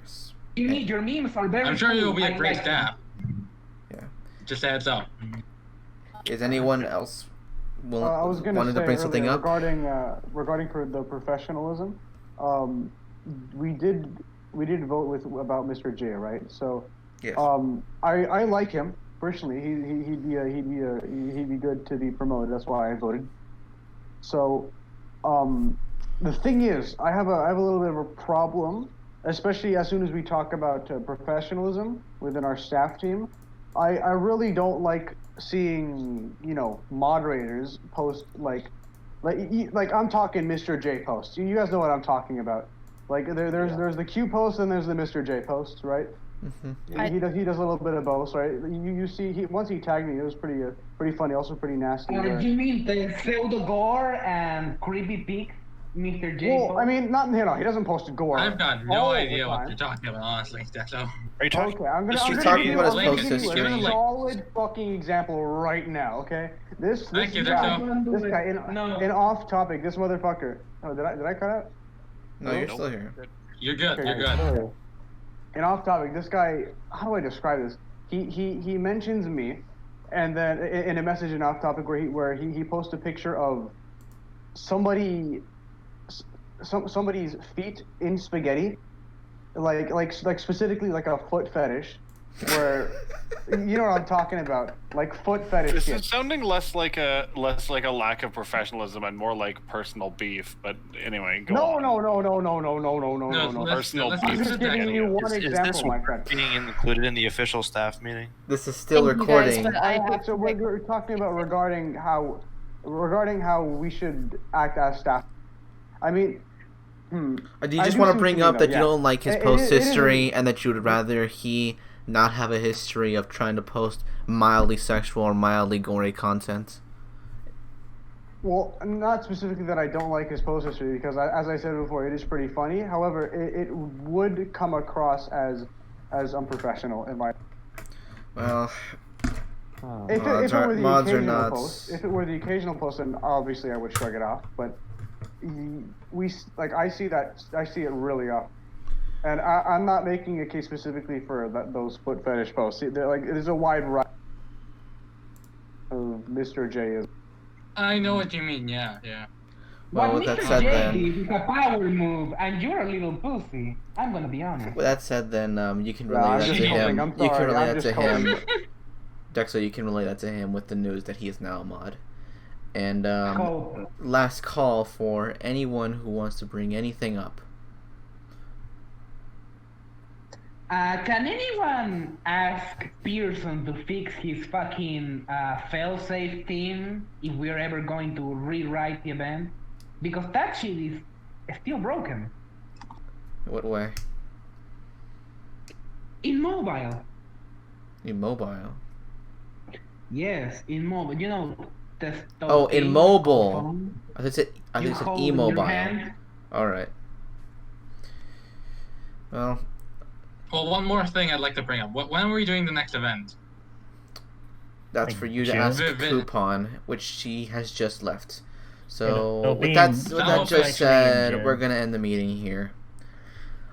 Yes. Your memes are very I'm sure you'll be funny. a I great like them. staff. Yeah. Just heads up. Is anyone else I was gonna wanted say to bring something earlier, up? regarding for the professionalism, we did vote about Mr. J, right? So Yes. I like him personally. He'd be good to be promoted. That's why I voted. So the thing is, I have a little bit of a problem, especially as soon as we talk about professionalism within our staff team. I really don't like seeing, moderators post like I'm talking Mr. J posts. You guys know what I'm talking about. Like there's the Q post and there's the Mr. J post, right? Mm-hmm. He does a little bit of both, right? You see, once he tagged me, it was pretty funny, also pretty nasty. You mean the pseudo gore and creepy pics, Mr. J? Well, I mean, he doesn't post gore. I've got no all the idea what time. you're talking about, honestly. That's all. Are you talking? Okay, I'm gonna He's give talking you about his a post history. solid fucking example right now. Okay, this Thank you, guy, Dexter. this guy in off topic, this motherfucker. Oh, did I cut out? No, you're still here. You're good. Okay, You're good. In off topic, this guy. How do I describe this? He mentions me, and then in a message in off topic where he posts a picture of somebody's feet in spaghetti, like specifically like a foot fetish, where you know what I'm talking about, like foot fetish This shit. is sounding less like a lack of professionalism and more like personal beef. But anyway, go on. No. Let's I'm listen just to giving Dexter. you one Is this example, my friend. being included in the official staff meeting? This is still Thank you guys, recording. but I have So to make- we're talking about regarding how we should act as staff. I mean, Do I you just do want see to what bring you up mean, that though, you yeah. don't like his It post is a- history and that you would rather he not have a history of trying to post mildly sexual or mildly gory content? well, not specifically that I don't like his post history, because as I said before, it is pretty funny. However, it would come across as unprofessional in my. Well, If Mods it are- were the mods are occasional not- post, if it were the occasional post, then obviously I would shrug it off. But I see it really off, and I'm not making a case specifically for those foot fetish posts. There's a wide variety of Mr. J is. I know what you mean. Yeah. Well, What with that Mr. said, J then- did is a power move, and you're a little pussy. I'm gonna be honest. with that said, then you can No, relay I'm that just to coping. him. I'm You can sorry, relay I'm that to just him. coping. Dexter, you can relay that to him with the news that he is now a mod. And Cope. last call for anyone who wants to bring anything up. Can anyone ask Pearson to fix his fucking failsafe team if we're ever going to rewrite the event? Because that shit is still broken. What way? In mobile. In mobile. Yes, in mobile. You know, the Oh, in things mobile. called phone. I think You it's an hold in your e-mobile. hand. All right. Well, Well, one more thing I'd like to bring up. When are we doing the next event? that's Like for you to June? ask Vivid. Coupon, which she has just left. It'll So be with that, in- with That'll that be just actually in said, June. we're gonna end the meeting here.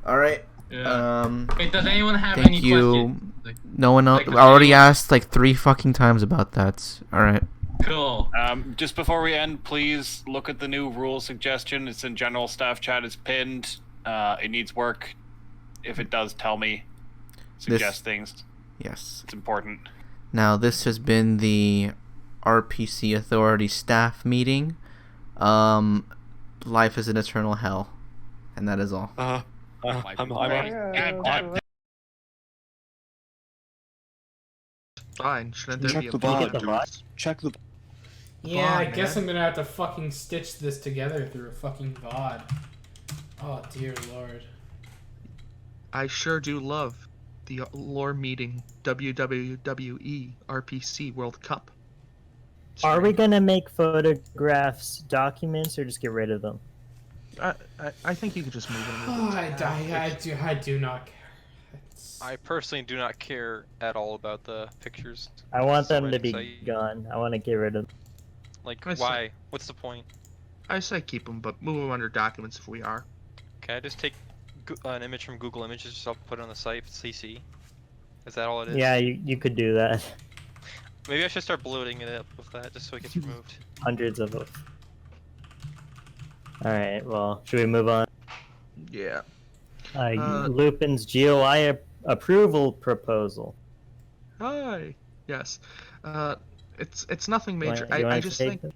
All right. Yeah. Wait, does anyone have Thank any you. questions? No one else. Like, I already anyone- asked like 3 fucking times about that. All right. Cool. Just before we end, please look at the new rule suggestion. It's in general staff chat. It's pinned. It needs work. If it does, tell me. Suggest things. Yes. It's important. Now this has been the RPC Authority staff meeting. Life is an eternal hell, and that is all. Fine, shouldn't there Check be a the VOD? VOD. Check the. Yeah, I VOD, guess man. I'm gonna have to fucking stitch this together through a fucking VOD. Oh dear lord. I sure do love the lore meeting WWE RPC World Cup. Are we gonna make photographs documents or just get rid of them? I think you could just move them. Oh, I do not care. I personally do not care at all about the pictures. I want them to Subreddit be site. gone. I want to get rid of them. Like, I see. why? What's the point? I say keep them, but move them under documents if we are. Can I just take an image from Google Images, just I'll put it on the site, CC? Is that all it is? Yeah, you could do that. Maybe I should start bloating it up with that, just so it gets removed. Hundreds of them. Alright, well, should we move on? Yeah. Lupin's GOI approval proposal. Hi. Yes. It's nothing You major. wanna- you I wanna just take think. them?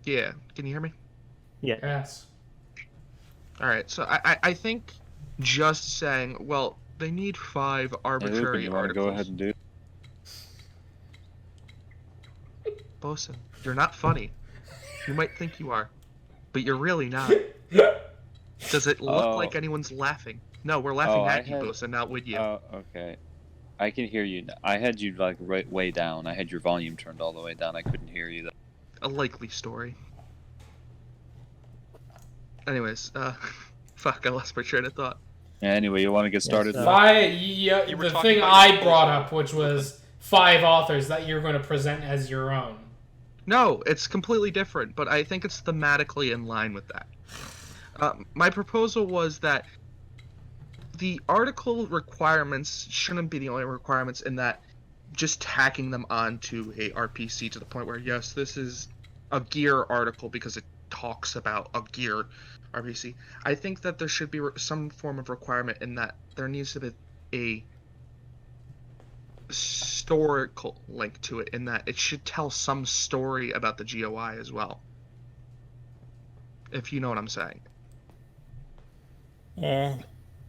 Yeah. Can you hear me? Yeah. Yes. All right. So I think just saying, well, they need 5 arbitrary you want to articles. go ahead and do? Bosun, you're not funny. You might think you are, but you're really not. Does it look Oh. like anyone's laughing? No, we're laughing Oh, I at you, had- Bosun, not with you. Oh, okay. I can hear you. I had you like right way down. I had your volume turned all the way down. I couldn't hear you. A likely story. Anyways, fuck, I lost my train of thought. Anyway, you want to get started? so- The were thing talking about I your brought proposal. up, which was 5 authors that you're going to present as your own. No, it's completely different, but I think it's thematically in line with that. My proposal was that the article requirements shouldn't be the only requirements, in that just tacking them onto a RPC to the point where, yes, this is a gear article because it talks about a gear RPC. I think that there should be some form of requirement in that there needs to be a historical link to it, in that it should tell some story about the GOI as well. If you know what I'm saying.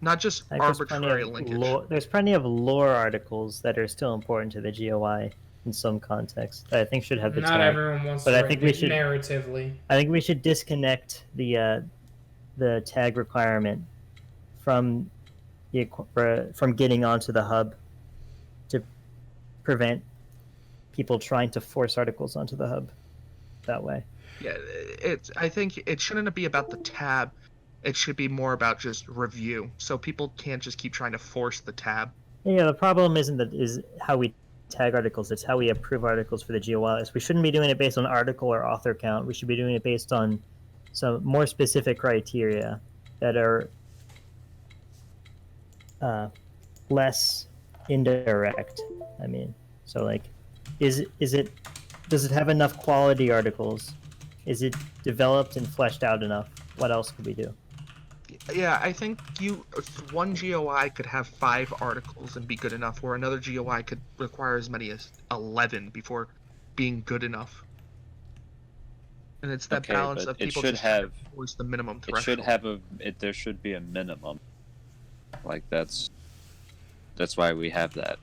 Not just I think arbitrary linkage. there's plenty of lore articles that are still important to the GOI in some context that I think should have the Not tag. everyone wants But to I write think we it should- narratively. I think we should disconnect the tag requirement from from getting onto the hub to prevent people trying to force articles onto the hub that way. Yeah, I think it shouldn't be about the tab. It should be more about just review, so people can't just keep trying to force the tab. Yeah, the problem is how we tag articles. It's how we approve articles for the GOIs. We shouldn't be doing it based on article or author count. We should be doing it based on some more specific criteria that are less indirect. I mean, so like, does it have enough quality articles? Is it developed and fleshed out enough? What else could we do? Yeah, I think one GOI could have 5 articles and be good enough, where another GOI could require as many as 11 before being good enough. And it's that Okay, balance but of it people should just trying to have- force the minimum It threshold. should have there should be a minimum. Like that's why we have that.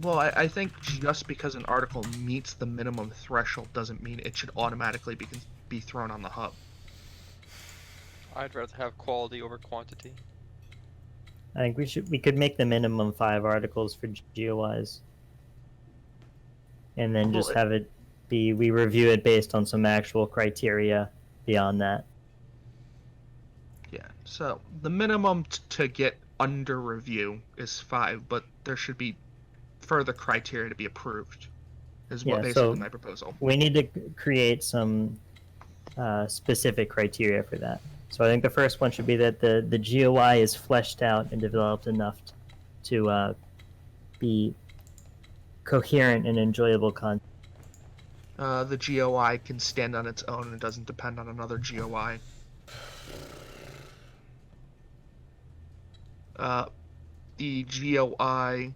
Well, I think just because an article meets the minimum threshold doesn't mean it should automatically be thrown on the hub. I'd rather have quality over quantity. I think we could make the minimum 5 articles for GOIs, and then just have it be we review it based on some actual criteria beyond that. Yeah. So the minimum to get under review is 5, but there should be further criteria to be approved. Is what basically my proposal. We need to create some specific criteria for that. So I think the first one should be that the GOI is fleshed out and developed enough to be coherent and enjoyable content. The GOI can stand on its own and it doesn't depend on another GOI. The GOI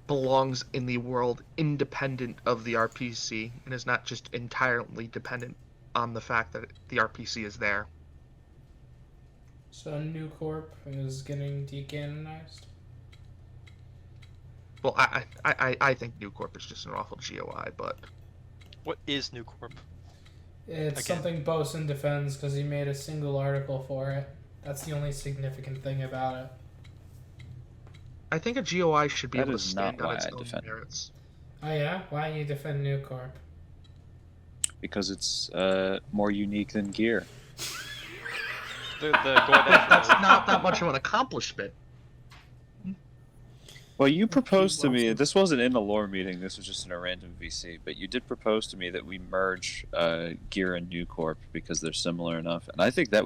belongs in the world independent of the RPC and is not just entirely dependent on the fact that the RPC is there. So New Corp is getting decanonized? Well, I think New Corp is just an awful GOI, but... What is New Corp? It's something Bosun defends because he made a single article for it. That's the only significant thing about it. I think a GOI should be That able to is not stand on why its I own defend it. merits. Oh yeah? Why do you defend New Corp? Because it's more unique than gear. That's not that much of an accomplishment. Well, you proposed to me, this wasn't in the lore meeting, this was just in a random VC, but you did propose to me that we merge Gear and New Corp because they're similar enough, and I think that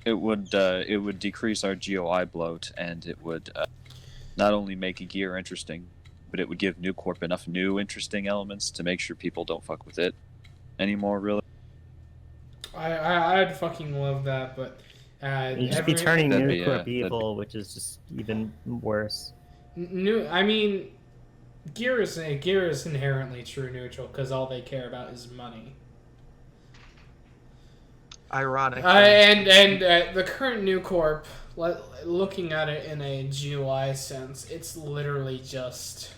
it would decrease our GOI bloat, and it would not only make a Gear interesting, but it would give New Corp enough new interesting elements to make sure people don't fuck with it anymore, really. I'd fucking love that, but You'd just be turning New Corp evil, which is just even worse. I mean, Gear is inherently true neutral because all they care about is money. Ironic. And the current New Corp, looking at it in a GUI sense, it's literally just,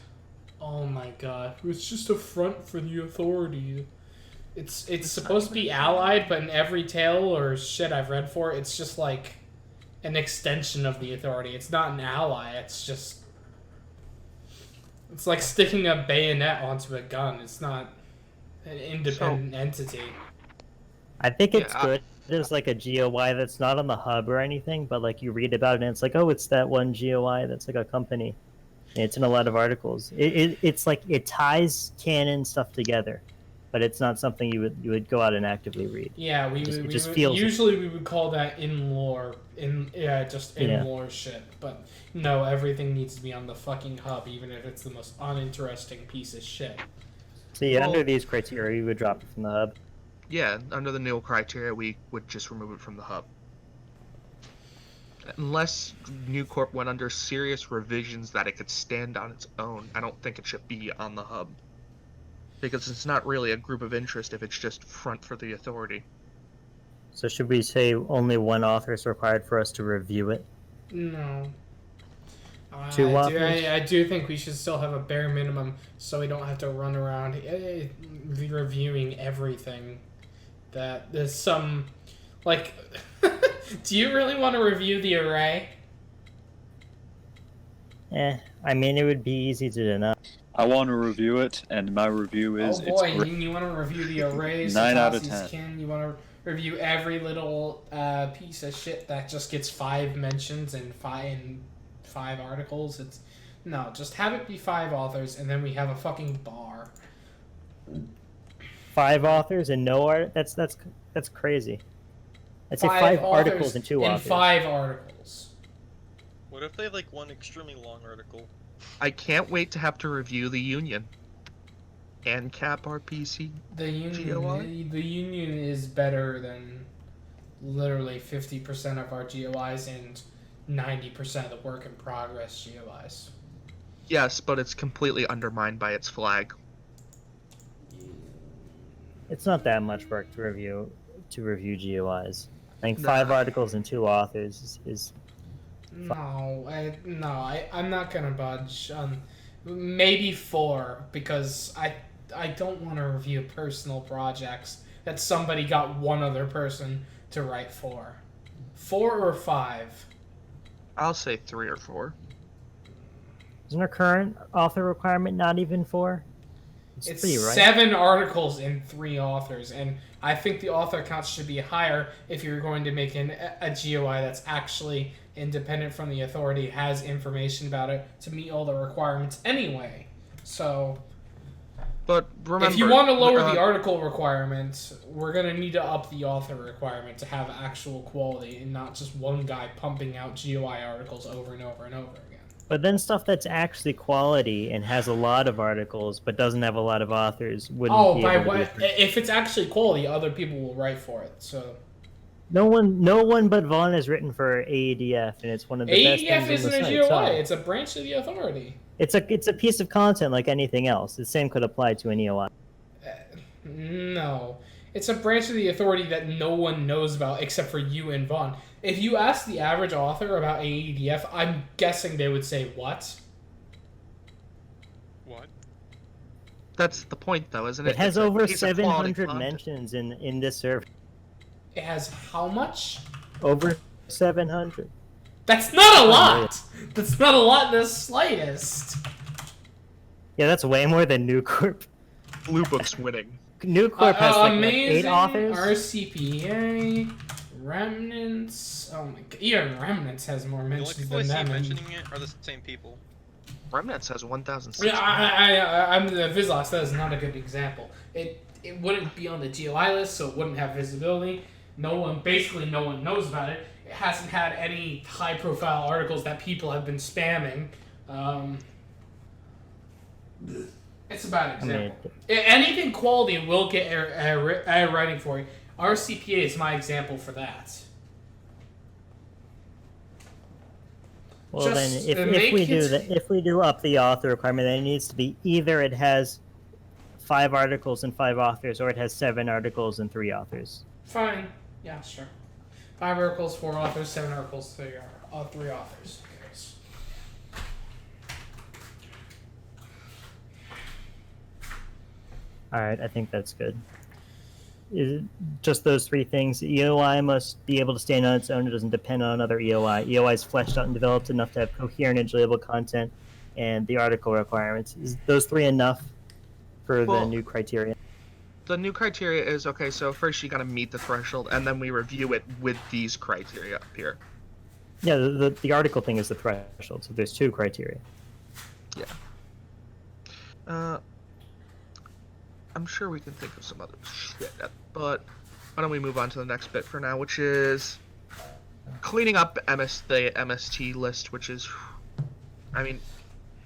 oh my god, it's just a front for the authority. It's supposed to be allied, but in every tale or shit I've read for it, it's just like an extension of the authority. It's not an ally. It's like sticking a bayonet onto a gun. It's not an independent entity. I think it's good. There's like a GOI that's not on the hub or anything, but like you read about it and it's like, oh, it's that one GOI that's like a company. And it's in a lot of articles. It's like it ties canon stuff together. But it's not something you would go out and actively read. Yeah, we would call that in lore, lore shit. But no, everything needs to be on the fucking hub, even if it's the most uninteresting piece of shit. So yeah, under these criteria, you would drop it from the hub. Yeah, under the new criteria, we would just remove it from the hub. Unless New Corp went under serious revisions that it could stand on its own, I don't think it should be on the hub. Because it's not really a group of interest if it's just front for the authority. So should we say only one author is required for us to review it? No. Two authors? I do think we should still have a bare minimum so we don't have to run around reviewing everything. That there's some... Like, do you really want to review the array? I mean, it would be easy to deny. I want to review it, and my review is... Oh boy, you want to review the arrays? 9 out of 10. You want to review every little piece of shit that just gets 5 mentions and 5 articles? No, just have it be 5 authors, and then we have a fucking bar. 5 authors and no art? That's crazy. I'd say 5 articles and 2 authors. 5 articles. What if they have like one extremely long article? I can't wait to have to review the Union. And cap RPC. The Union is better than literally 50% of our GOIs and 90% of the work in progress GOIs. Yes, but it's completely undermined by its flag. It's not that much work to review GOIs. I think 5 articles and 2 authors is I'm not gonna budge. Maybe 4 because I don't want to review personal projects that somebody got one other person to write for? 4 or 5? I'll say 3 or 4. Isn't our current author requirement not even 4? It's 3, right? 7 articles and 3 authors, and I think the author count should be higher if you're going to make a GOI that's actually independent from the authority, has information about it to meet all the requirements anyway. So, But remember, if you want to lower the article requirement, we're going to need to up the author requirement to have actual quality and not just one guy pumping out GOI articles over and over and over again. But then stuff that's actually quality and has a lot of articles but doesn't have a lot of authors wouldn't be able to be... If it's actually quality, other people will write for it. So no one but Vaughn has written for AEDF, and it's one of the best things AEDF on isn't the a site. GOI; Sorry. it's a branch of the authority. It's a piece of content like anything else. The same could apply to an EOI. No. It's a branch of the authority that no one knows about except for you and Vaughn. If you ask the average author about AEDF, I'm guessing they would say, what? What? That's the point, though, isn't it? It has It's a over piece of quality 700 content. mentions in this server. It has how much? Over 700. That's not a lot! That's not a lot in the slightest. Yeah, that's way more than New Corp. Blue Book's winning. New Corp has like what, 8 Amazing authors. RCPA, Remnants. Oh my god, even Remnants has more The only mentions people I than see them. mentioning it are the same people. Remnants has 1,006. Yeah, I'm the Vizlox. That is not a good example. It wouldn't be on the GOI list, so it wouldn't have visibility. Basically no one knows about it. It hasn't had any high-profile articles that people have been spamming. It's a bad example. Anything quality will get a writing for it. RCPA is my example for that. Well, Just then, if we do up the author requirement, then it needs to be either it has 5 articles and 5 authors, or it has 7 articles and 3 authors. Fine. Yeah, sure. 5 articles, 4 authors, 7 articles, 3 authors. Who cares? Alright, I think that's good. Just those 3 things. EOI must be able to stand on its own. It doesn't depend on another EOI. EOI is fleshed out and developed enough to have coherent, enjoyable content, and the article requirements. Is those 3 enough for the new criteria? The new criteria is, okay, so first you gotta meet the threshold, and then we review it with these criteria up here. Yeah, the article thing is the threshold, so there's 2 criteria. Yeah. I'm sure we can think of some other shit, but why don't we move on to the next bit for now, which is cleaning up the MST list, which is, I mean,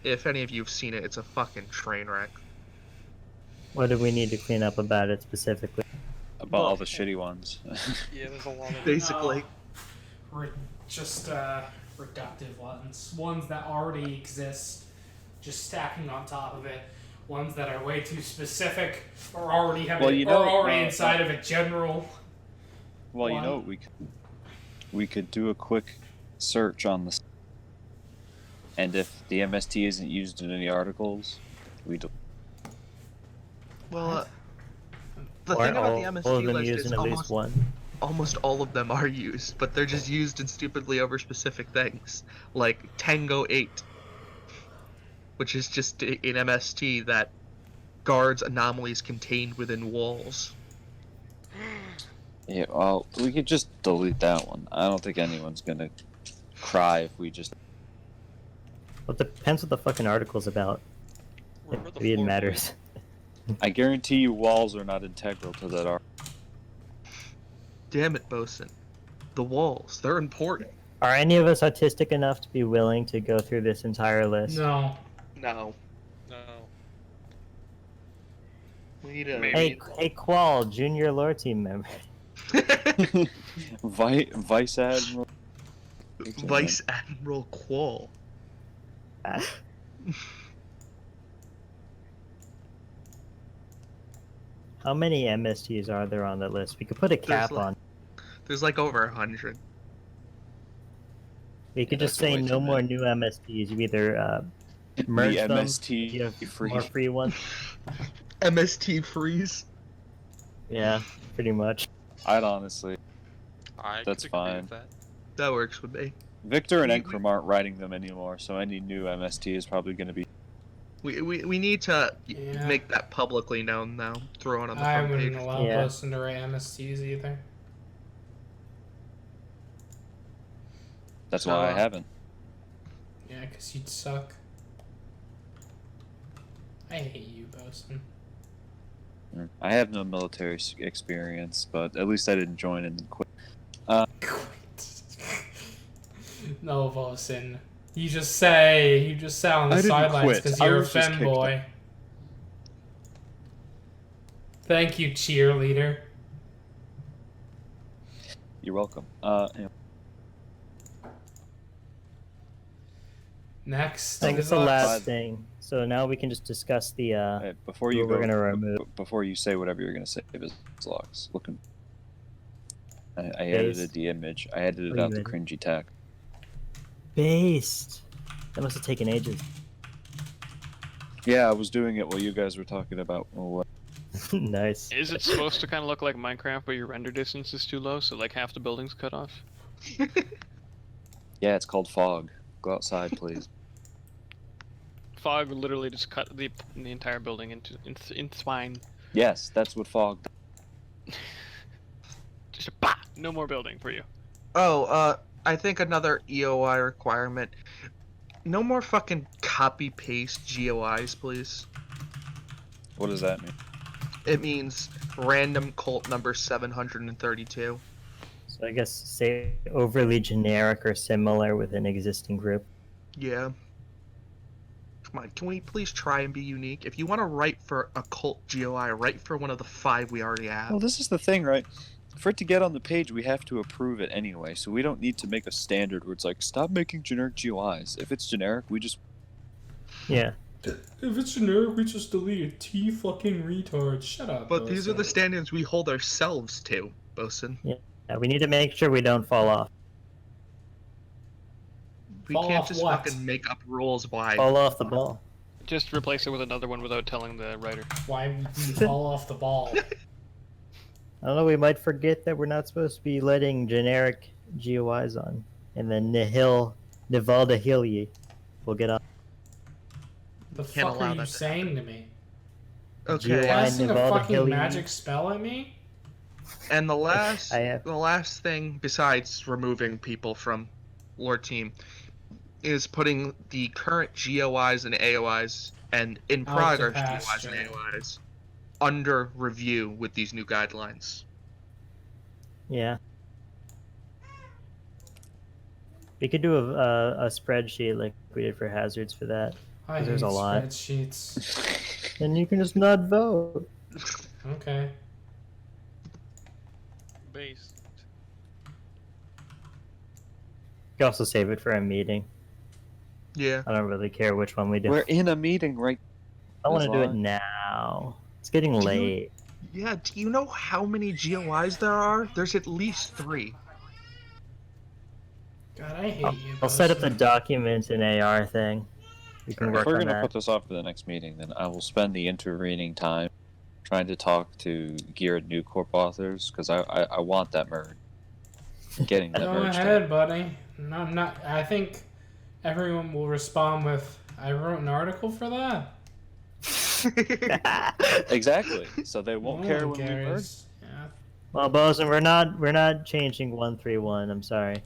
if any of you have seen it, it's a fucking train wreck. What do we need to clean up about it specifically? About all the shitty ones. Yeah, there's a lot of Basically. Just reductive ones that already exist, just stacking on top of it. Ones that are way too specific, or already have inside of a general. Well, you know, we could do a quick search on this, and if the MST isn't used in any articles, we do. Well, the thing about the MST list is almost all of them are used, but they're just used in stupidly over specific things, like Tango 8. Which is just an MST that guards anomalies contained within walls. Yeah, well, we could just delete that one. I don't think anyone's gonna cry if we just... Well, it depends what the fucking article's about. Maybe it matters. I guarantee you walls are not integral to that art. Damn it, Bosun. The walls, they're important. Are any of us autistic enough to be willing to go through this entire list? No. No. We need a... Hey, Qual, junior lore team member. Vice Admiral... Vice Admiral Qual. How many MSTs are there on that list? We could put a cap on. There's like over 100. We could just say no more new MSTs. You either merge them, MST you have free. more free ones. MST freeze. Yeah, pretty much. I'd honestly... I That's could agree fine. with that. That works with me. Victor and Enkram aren't writing them anymore, so any new MST is probably going to be. We need to Yeah. make that publicly known now. Throw it on the I front wouldn't page. allow Yeah. Bosun to write MSTs either. That's So, why I haven't. Yeah, because you'd suck. I hate you, Bosun. I have no military experience, but at least I didn't join and then quit. No, Bosun. You just sat on the I didn't sidelines quit. because I you're a was just kicked femboy. Thank you, cheerleader. You're welcome. Anyway. Next. I think it's the Vizlox. last thing. So now we can just discuss the Hey, before you what we're go, gonna remove. before you say whatever you're gonna say, Vizlox, looking. I Based. edited the image. I edited Oh, out you the edited. cringy tag. Based. That must have taken ages. Yeah, I was doing it while you guys were talking about. Nice. Is it supposed to kind of look like Minecraft where your render distance is too low, so like half the building's cut off? Yeah, it's called fog. Go outside, please. Fog literally just cut the entire building in swine. Yes, that's what fog. Just a bah! No more building for you. Oh, I think another EOI requirement. No more fucking copy paste GOIs, please. What does that mean? It means random cult number 732. So I guess say overly generic or similar with an existing group. Yeah. Come on, can we please try and be unique? If you want to write for a cult GOI, write for one of the 5 we already have. Well, this is the thing, right? For it to get on the page, we have to approve it anyway, so we don't need to make a standard where it's like, stop making generic GOIs. If it's generic, we just... Yeah. If it's generic, we just delete it. T fucking retard. Shut up. But these are the Bosun. standards we hold ourselves to, Bosun. Yeah. We need to make sure we don't fall off. We Fall can't off just what? fucking make up rules why. Fall off the ball. Just replace it with another one without telling the writer. Why would you fall off the ball? I don't know, we might forget that we're not supposed to be letting generic GOIs on. And then Nivalda Hilye will get on. The Can't fuck allow are you that to saying to me? Okay. Casting a Nivalda fucking Hilye. magic spell at me? And the last, I have- the last thing besides removing people from Lord Team is putting the current GOIs and AOIs and in Out to progress GOIs and pasture. AOIs under review with these new guidelines. Yeah. We could do a spreadsheet like we did for hazards for that. I 'cause there's hate a lot. spreadsheets. And you can just not vote. Okay. Based. You can also save it for a meeting. Yeah. I don't really care which one we do. We're in a meeting, right? I want to do it Vizlox. now. It's getting Do you- late. Yeah, do you know how many GOIs there are? There's at least 3. God, I hate you. I'll set up the Bosun. document and AR thing. We can If work we're on going to that. put this off for the next meeting, then I will spend the intervening time trying to talk to Geared New Corp authors, because I want that merge. Getting that Go merge done. ahead, buddy. No, I'm not. I think everyone will respond with, "I wrote an article for that." Exactly. So they won't No care one when we merge. cares. Yeah. Well, Bosun, we're not changing 131. I'm sorry.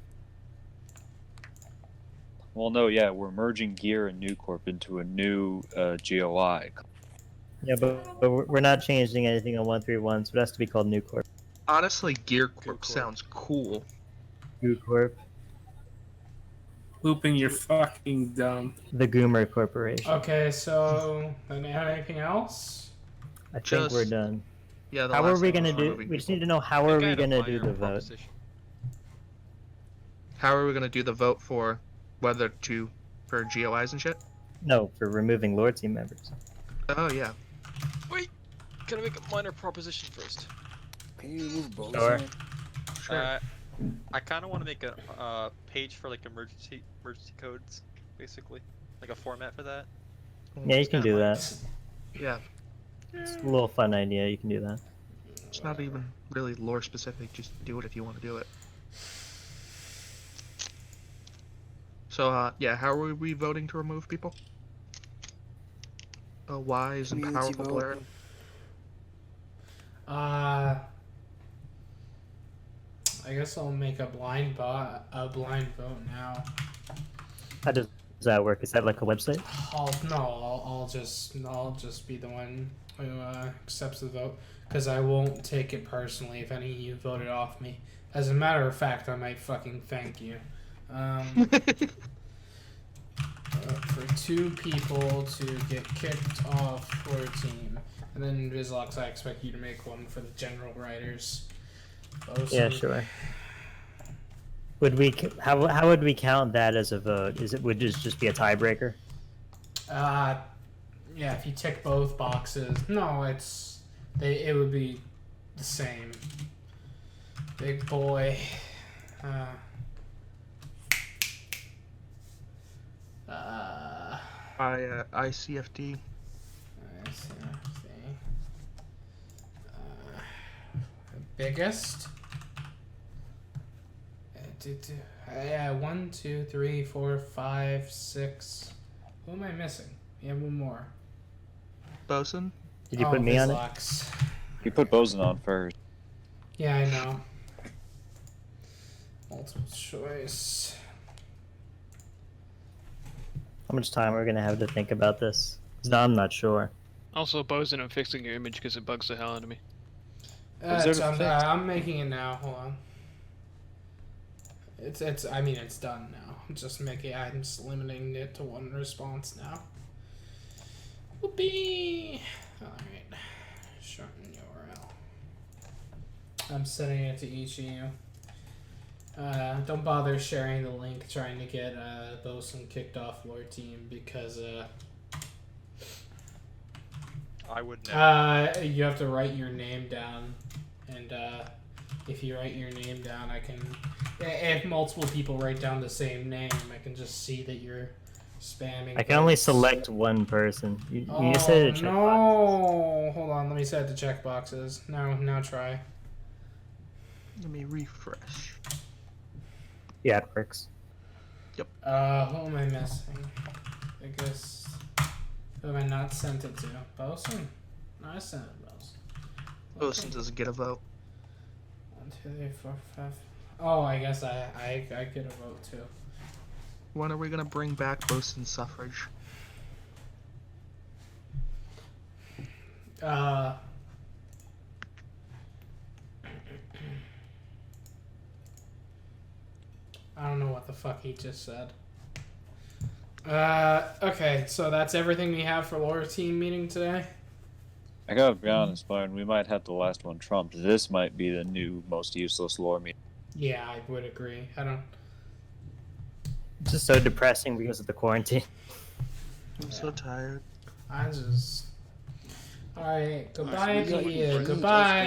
Well, no, yeah, we're merging Gear and New Corp into a new GOI. Yeah, but we're not changing anything on 131, so it has to be called New Corp. Honestly, Gear Corp sounds cool. New Corp. Looping, you're fucking dumb. The Goomer Corporation. Okay, so anything else? I think Just- we're done. Yeah, the How are last we thing gonna was do? removing We just people. need to know how are we gonna do the vote. How are we gonna do the vote for whether to for GOIs and shit? No, for removing Lord Team members. Oh yeah. Wait, can I make a minor proposition first? Can you move both? Sure. Sure. I kind of want to make a page for like emergency codes, basically, like a format for that. Yeah, you can do that. Yeah. It's a little fun idea. You can do that. It's not even really lore specific. Just do it if you want to do it. So, yeah, how are we voting to remove people? A wise and Community powerful vote. player. I guess I'll make a blind vote now. How does that work? Is that like a website? I'll just be the one who accepts the vote, because I won't take it personally if any of you voted off me. As a matter of fact, I might fucking thank you. For 2 people to get kicked off for a team, and then Vizlox, I expect you to make one for the general writers. Yeah, sure. Would we? How would we count that as a vote? Would it just be a tiebreaker? Yeah, if you tick both boxes. No, it would be the same. Big boy. ICFD. Biggest. Yeah, 1, 2, 3, 4, 5, 6. Who am I missing? You have one more. Bosun? Did you put me on it? Vizlox. You put Bosun on first. Yeah, I know. Multiple choice. How much time are we gonna have to think about this? 'Cause now I'm not sure. Also, Bosun, I'm fixing your image because it bugs the hell out of me. I'm making it now. Hold on. I mean, it's done now. I'm just limiting it to 1 response now. Whoopee! Alright. Shorten URL. I'm sending it to each of you. Don't bother sharing the link trying to get Bosun kicked off your team, because I would never. you have to write your name down, and if you write your name down, I can. If multiple people write down the same name, I can just see that you're spamming. I can only select one person. You said it. No! Hold on, let me set it to checkboxes. Now try. Let me refresh. Yeah, it works. Yep. Who am I missing? I guess. Who have I not sent it to? Bosun? No, I sent it to Bosun. Bosun doesn't get a vote. 1, 2, 3, 4, 5. Oh, I guess I get a vote too. When are we gonna bring back Bosun suffrage? I don't know what the fuck he just said. Okay, so that's everything we have for lore team meeting today. I gotta be honest, Byron, we might have the last one trumped. This might be the new most useless lore meeting. Yeah, I would agree. I don't. It's just so depressing because of the quarantine. I'm so tired. I just. Alright, goodbye, so we got Gia. friends, Goodbye.